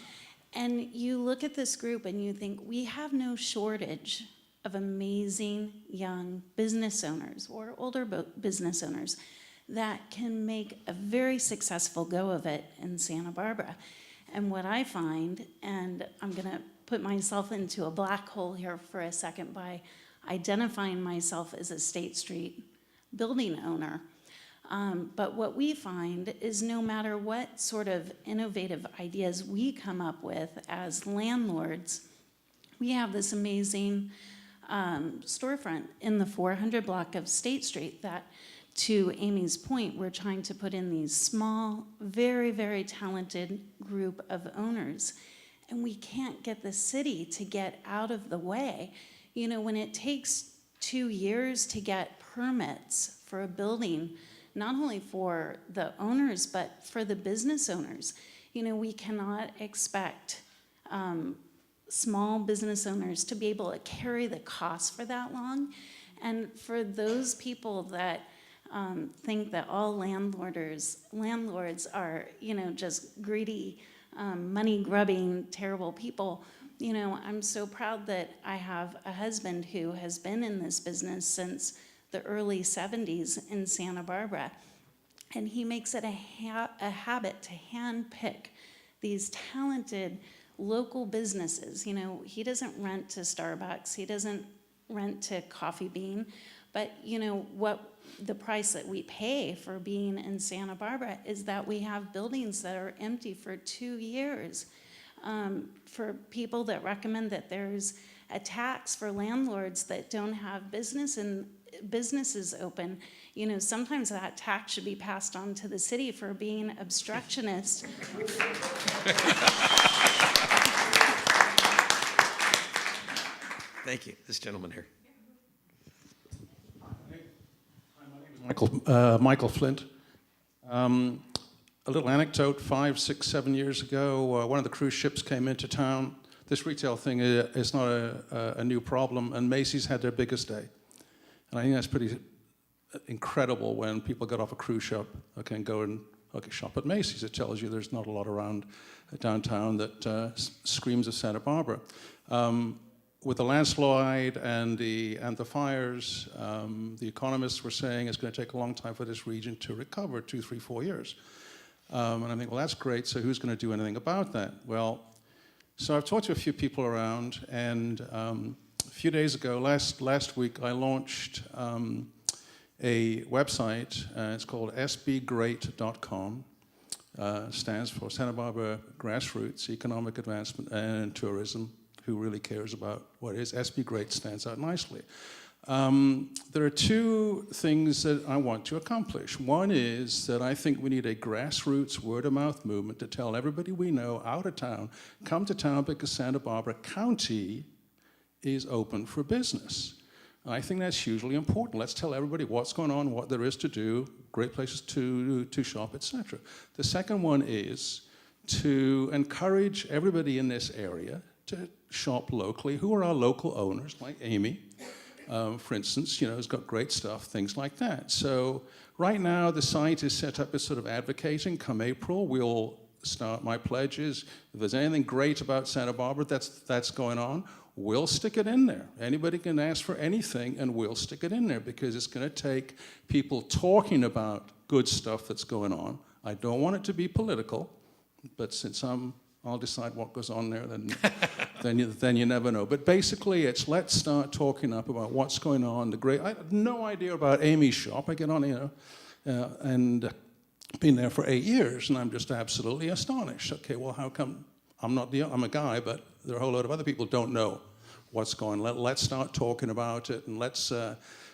And you look at this group and you think, we have no shortage of amazing young business owners or older business owners that can make a very successful go of it in Santa Barbara. And what I find, and I'm gonna put myself into a black hole here for a second by identifying myself as a State Street building owner. But what we find is no matter what sort of innovative ideas we come up with as landlords, we have this amazing storefront in the 400 block of State Street that, to Amy's point, we're trying to put in these small, very, very talented group of owners. And we can't get the city to get out of the way. You know, when it takes 2 years to get permits for a building, not only for the owners, but for the business owners, you know, we cannot expect small business owners to be able to carry the cost for that long. And for those people that think that all landlords are, you know, just greedy, money-grubbing, terrible people, you know, I'm so proud that I have a husband who has been in this business since the early 70s in Santa Barbara. And he makes it a habit to handpick these talented local businesses. You know, he doesn't rent to Starbucks, he doesn't rent to Coffee Bean, but you know what, the price that we pay for being in Santa Barbara is that we have buildings that are empty for 2 years. For people that recommend that there's a tax for landlords that don't have businesses open, you know, sometimes that tax should be passed on to the city for being obstructionist. Thank you. This gentleman here. Michael Flint. A little anecdote, 5, 6, 7 years ago, one of the cruise ships came into town. This retail thing is not a new problem, and Macy's had their biggest day. And I think that's pretty incredible when people get off a cruise ship and go and shop at Macy's. It tells you there's not a lot around downtown that screams of Santa Barbara. With the landslide and the fires, the economists were saying it's going to take a long time for this region to recover, 2, 3, 4 years. And I think, well, that's great, so who's going to do anything about that? Well, so I've talked to a few people around, and a few days ago, last week, I launched a website. It's called sbgreat.com. Stands for Santa Barbara Grassroots Economic Advancement and Tourism. Who really cares about what it is? SB Great stands out nicely. There are 2 things that I want to accomplish. One is that I think we need a grassroots word-of-mouth movement to tell everybody we know out of town, come to town because Santa Barbara County is open for business. I think that's hugely important. Let's tell everybody what's going on, what there is to do, great places to shop, etc. The second one is to encourage everybody in this area to shop locally. Who are our local owners, like Amy, for instance, you know, has got great stuff, things like that. So right now the site is set up as sort of advocating. Come April, we'll start my pledges. If there's anything great about Santa Barbara that's going on, we'll stick it in there. Anybody can ask for anything and we'll stick it in there because it's going to take people talking about good stuff that's going on. I don't want it to be political, but since I'll decide what goes on there, then you never know. But basically, it's let's start talking up about what's going on. I had no idea about Amy's shop. I get on, you know, and been there for 8 years, and I'm just absolutely astonished. Okay, well, how come I'm a guy, but there are a whole lot of other people who don't know what's going on. Let's start talking about it, and let's,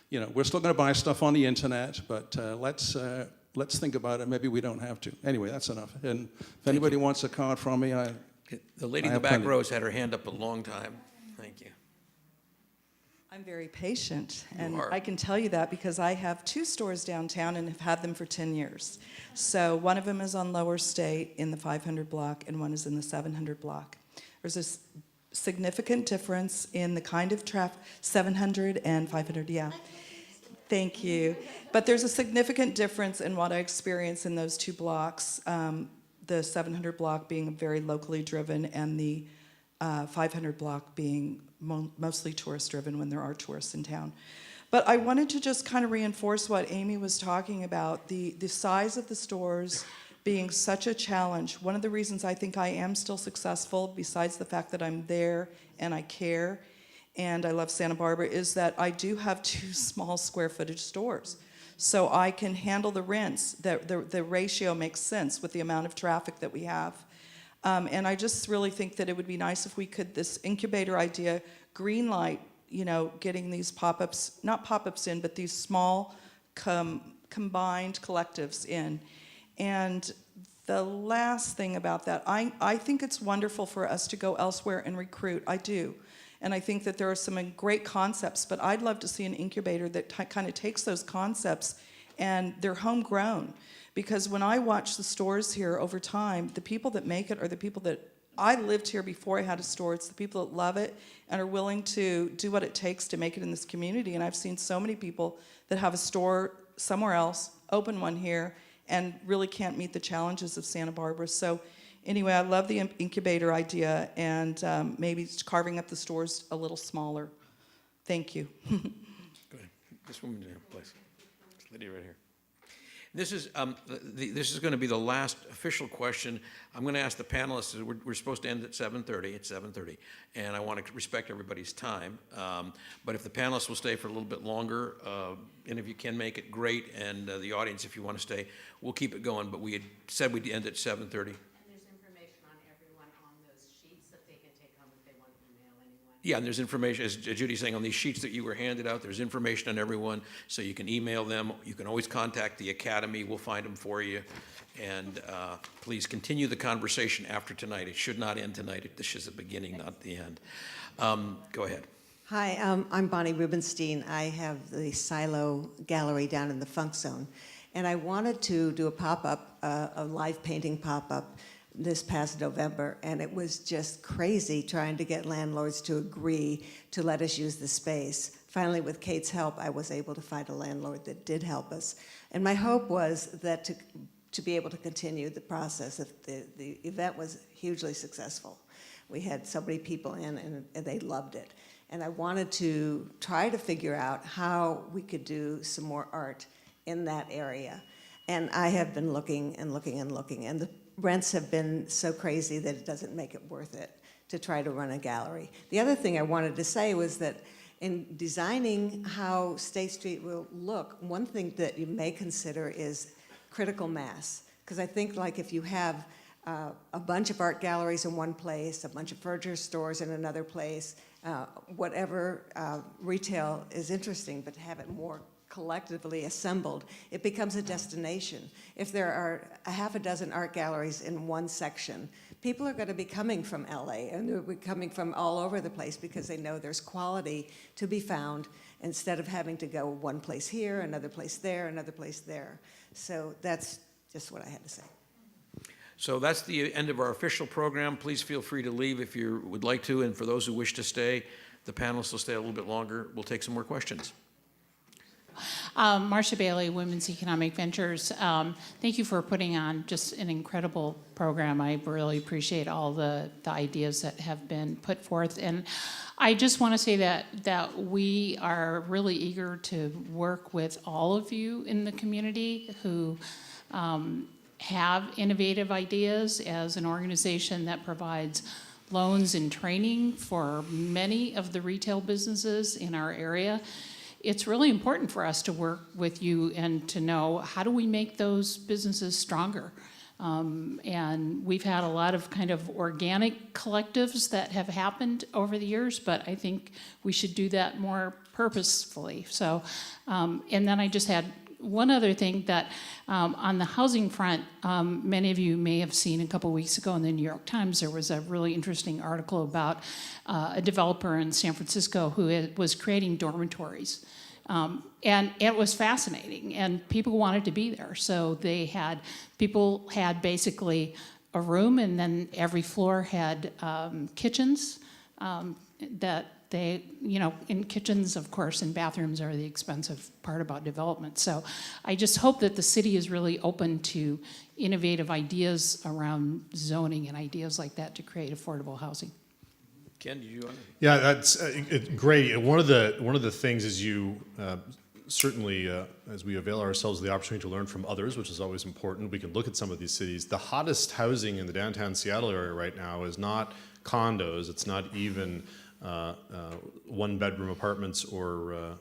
you know, we're still going to buy stuff on the internet, but let's think about it. Maybe we don't have to. Anyway, that's enough. And if anybody wants a card from me, the lady in the back row has had her hand up a long time. Thank you. I'm very patient, and I can tell you that because I have 2 stores downtown and have had them for 10 years. So one of them is on Lower State in the 500 block, and one is in the 700 block. There's a significant difference in the kind of traffic, 700 and 500, yeah. Thank you. But there's a significant difference in what I experience in those two blocks, the 700 block being very locally driven and the 500 block being mostly tourist driven when there are tourists in town. But I wanted to just kind of reinforce what Amy was talking about, the size of the stores being such a challenge. One of the reasons I think I am still successful, besides the fact that I'm there and I care, and I love Santa Barbara, is that I do have 2 small square footage stores. So I can handle the rents. The ratio makes sense with the amount of traffic that we have. And I just really think that it would be nice if we could, this incubator idea, greenlight, you know, getting these pop-ups, not pop-ups in, but these small combined collectives in. And the last thing about that, I think it's wonderful for us to go elsewhere and recruit. I do. And I think that there are some great concepts, but I'd love to see an incubator that kind of takes those concepts and they're homegrown. Because when I watch the stores here over time, the people that make it are the people that, I lived here before I had a store. It's the people that love it and are willing to do what it takes to make it in this community. And I've seen so many people that have a store somewhere else, open one here, and really can't meet the challenges of Santa Barbara. So anyway, I love the incubator idea and maybe carving up the stores a little smaller. Thank you. Go ahead. This woman here, please. This lady right here. This is going to be the last official question. I'm going to ask the panelists. We're supposed to end at 7:30. It's 7:30, and I want to respect everybody's time. But if the panelists will stay for a little bit longer, and if you can make it, great. And the audience, if you want to stay, we'll keep it going. But we had said we'd end at 7:30. Yeah, and there's information, as Judy's saying, on these sheets that you were handed out, there's information on everyone, so you can email them. You can always contact the Academy. We'll find them for you. And please continue the conversation after tonight. It should not end tonight. This is the beginning, not the end. Go ahead. Hi, I'm Bonnie Rubenstein. I have the Silo Gallery down in the Funk Zone. And I wanted to do a pop-up, a live painting pop-up, this past November, and it was just crazy trying to get landlords to agree to let us use the space. Finally, with Kate's help, I was able to find a landlord that did help us. And my hope was that to be able to continue the process. If the event was hugely successful. We had so many people in, and they loved it. And I wanted to try to figure out how we could do some more art in that area. And I have been looking and looking and looking, and the rents have been so crazy that it doesn't make it worth it to try to run a gallery. The other thing I wanted to say was that in designing how State Street will look, one thing that you may consider is critical mass. Because I think like if you have a bunch of art galleries in one place, a bunch of furniture stores in another place, whatever retail is interesting, but to have it more collectively assembled, it becomes a destination. If there are a half a dozen art galleries in one section, people are going to be coming from LA, and they'll be coming from all over the place because they know there's quality to be found instead of having to go one place here, another place there, another place there. So that's just what I had to say. So that's the end of our official program. Please feel free to leave if you would like to, and for those who wish to stay, the panelists will stay a little bit longer. We'll take some more questions. Marcia Bailey, Women's Economic Ventures. Thank you for putting on just an incredible program. I really appreciate all the ideas that have been put forth. And I just want to say that we are really eager to work with all of you in the community who have innovative ideas. As an organization that provides loans and training for many of the retail businesses in our area, it's really important for us to work with you and to know how do we make those businesses stronger. And we've had a lot of kind of organic collectives that have happened over the years, but I think we should do that more purposefully. So, and then I just had one other thing that on the housing front, many of you may have seen a couple weeks ago in the New York Times, there was a really interesting article about a developer in San Francisco who was creating dormitories. And it was fascinating, and people wanted to be there. So people had basically a room, and then every floor had kitchens, that they, in kitchens, of course, and bathrooms are the expensive part about development. So I just hope that the city is really open to innovative ideas around zoning and ideas like that to create affordable housing. Ken, did you want to? Yeah, that's great. And one of the things is you certainly, as we avail ourselves of the opportunity to learn from others, which is always important, we can look at some of these cities. The hottest housing in the downtown Seattle area right now is not condos. It's not even one-bedroom apartments or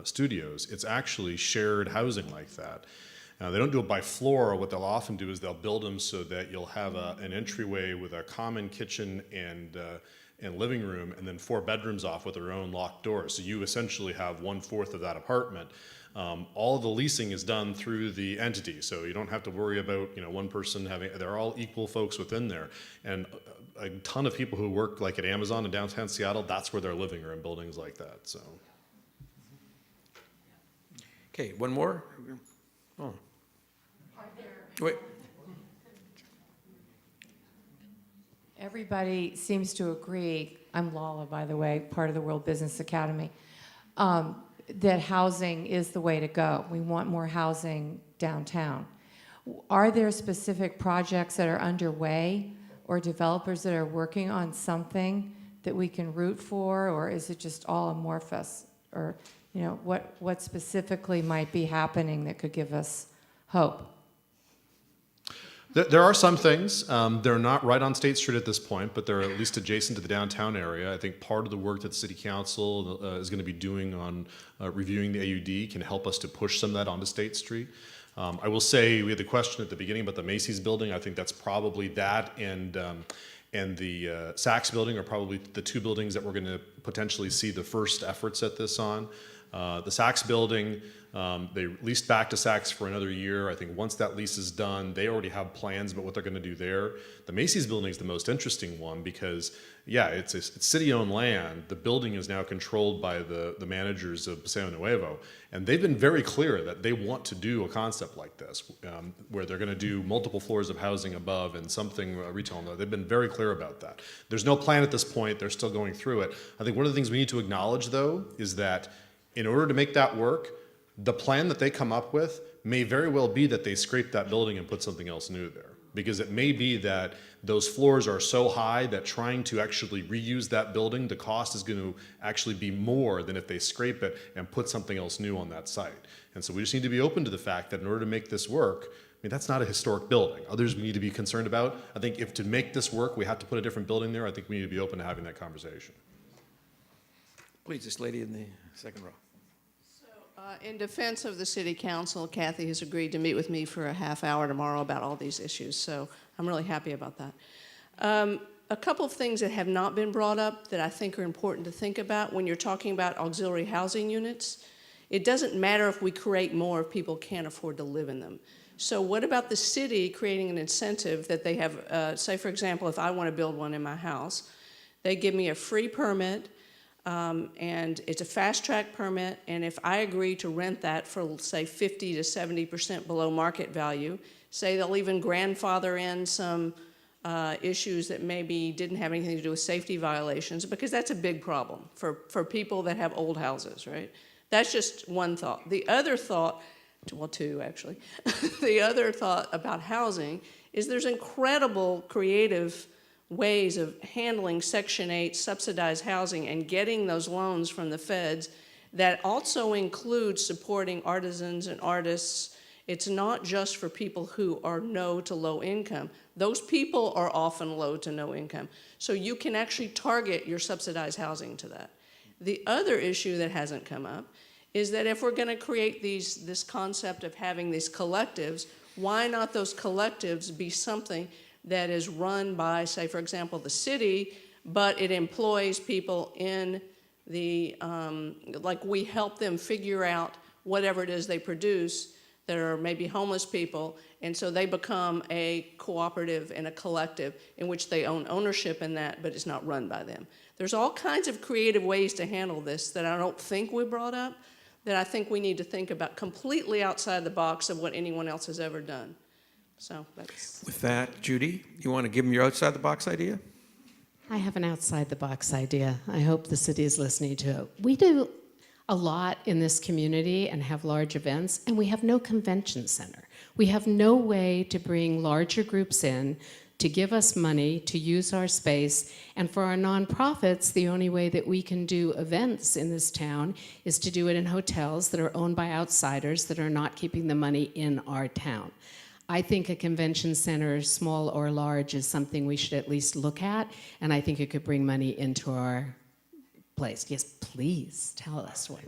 studios. It's actually shared housing like that. Now, they don't do it by floor. What they'll often do is they'll build them so that you'll have an entryway with a common kitchen and living room, and then 4 bedrooms off with their own locked doors. So you essentially have 1/4 of that apartment. All the leasing is done through the entity, so you don't have to worry about one person having. They're all equal folks within there, and a ton of people who work like at Amazon in downtown Seattle. That's where they're living, or in buildings like that. So. Okay, one more. Oh. Wait. Everybody seems to agree, I'm Lala, by the way, part of the World Business Academy, that housing is the way to go. We want more housing downtown. Are there specific projects that are underway or developers that are working on something that we can root for, or is it just all amorphous? Or, what specifically might be happening that could give us hope? There are some things. They're not right on State Street at this point, but they're at least adjacent to the downtown area. I think part of the work that the City Council is going to be doing on reviewing the AUD can help us to push some of that onto State Street. I will say, we had the question at the beginning about the Macy's building. I think that's probably that and the Saks building are probably the 2 buildings that we're going to potentially see the first efforts at this on. The Saks building, they leased back to Saks for another year. I think once that lease is done, they already have plans about what they're going to do there. The Macy's building is the most interesting one because, yeah, it's city-owned land. The building is now controlled by the managers of Paseo Nuevo, and they've been very clear that they want to do a concept like this, where they're going to do multiple floors of housing above and something retail. They've been very clear about that. There's no plan at this point. They're still going through it. I think one of the things we need to acknowledge, though, is that in order to make that work, the plan that they come up with may very well be that they scrape that building and put something else new there. Because it may be that those floors are so high that trying to actually reuse that building, the cost is going to actually be more than if they scrape it and put something else new on that site. And so we just need to be open to the fact that in order to make this work, that's not a historic building. Others we need to be concerned about. I think if to make this work, we have to put a different building there. I think we need to be open to having that conversation. Please, this lady in the second row. In defense of the City Council, Kathy has agreed to meet with me for a half hour tomorrow about all these issues, so I'm really happy about that. A couple of things that have not been brought up that I think are important to think about when you're talking about auxiliary housing units. It doesn't matter if we create more if people can't afford to live in them. So what about the city creating an incentive that they have, say for example, if I want to build one in my house, they give me a free permit, and it's a fast-track permit, and if I agree to rent that for, say, 50 to 70% below market value, say they'll even grandfather in some issues that maybe didn't have anything to do with safety violations, because that's a big problem for people that have old houses, right? That's just one thought. The other thought, well, 2 actually, the other thought about housing is there's incredible creative ways of handling Section 8 subsidized housing and getting those loans from the feds that also include supporting artisans and artists. It's not just for people who are no to low income. Those people are often low to no income. So you can actually target your subsidized housing to that. The other issue that hasn't come up is that if we're going to create this concept of having these collectives, why not those collectives be something that is run by, say, for example, the city, but it employs people in the, like we help them figure out whatever it is they produce that are maybe homeless people, and so they become a cooperative and a collective in which they own ownership in that, but it's not run by them. There's all kinds of creative ways to handle this that I don't think we brought up, that I think we need to think about completely outside the box of what anyone else has ever done. So that's... With that, Judy, you want to give them your outside-the-box idea? I have an outside-the-box idea. I hope the city is listening to it. We do a lot in this community and have large events, and we have no convention center. We have no way to bring larger groups in, to give us money, to use our space, and for our nonprofits, the only way that we can do events in this town is to do it in hotels that are owned by outsiders that are not keeping the money in our town. I think a convention center, small or large, is something we should at least look at, and I think it could bring money into our place. Yes, please tell us what.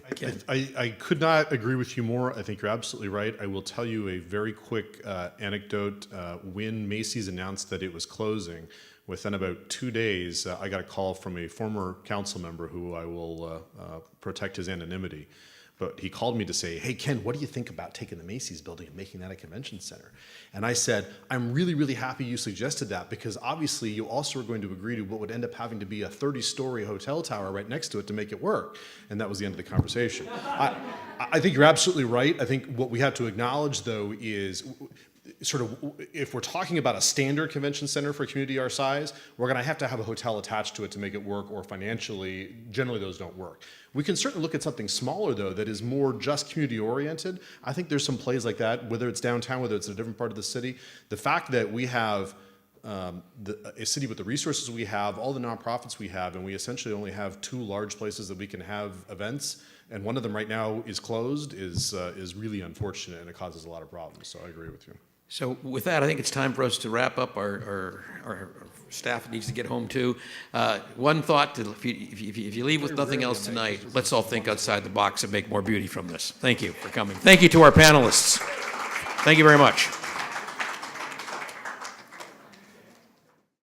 I could not agree with you more. I think you're absolutely right. I will tell you a very quick anecdote. When Macy's announced that it was closing, within about 2 days, I got a call from a former council member who I will protect his anonymity. But he called me to say, hey, Ken, what do you think about taking the Macy's building and making that a convention center? And I said, I'm really, really happy you suggested that, because obviously you also are going to agree to what would end up having to be a 30-story hotel tower right next to it to make it work. And that was the end of the conversation. I think you're absolutely right. I think what we have to acknowledge, though, is sort of, if we're talking about a standard convention center for a community our size, we're going to have a hotel attached to it to make it work, or financially, generally those don't work. We can certainly look at something smaller, though, that is more just community oriented. I think there's some plays like that, whether it's downtown, whether it's a different part of the city. The fact that we have a city with the resources we have, all the nonprofits we have, and we essentially only have 2 large places that we can have events, and one of them right now is closed, is really unfortunate, and it causes a lot of problems. So I agree with you. So with that, I think it's time for us to wrap up. Our staff needs to get home too. One thought, if you leave with nothing else tonight, let's all think outside the box and make more beauty from this. Thank you for coming. Thank you to our panelists. Thank you very much.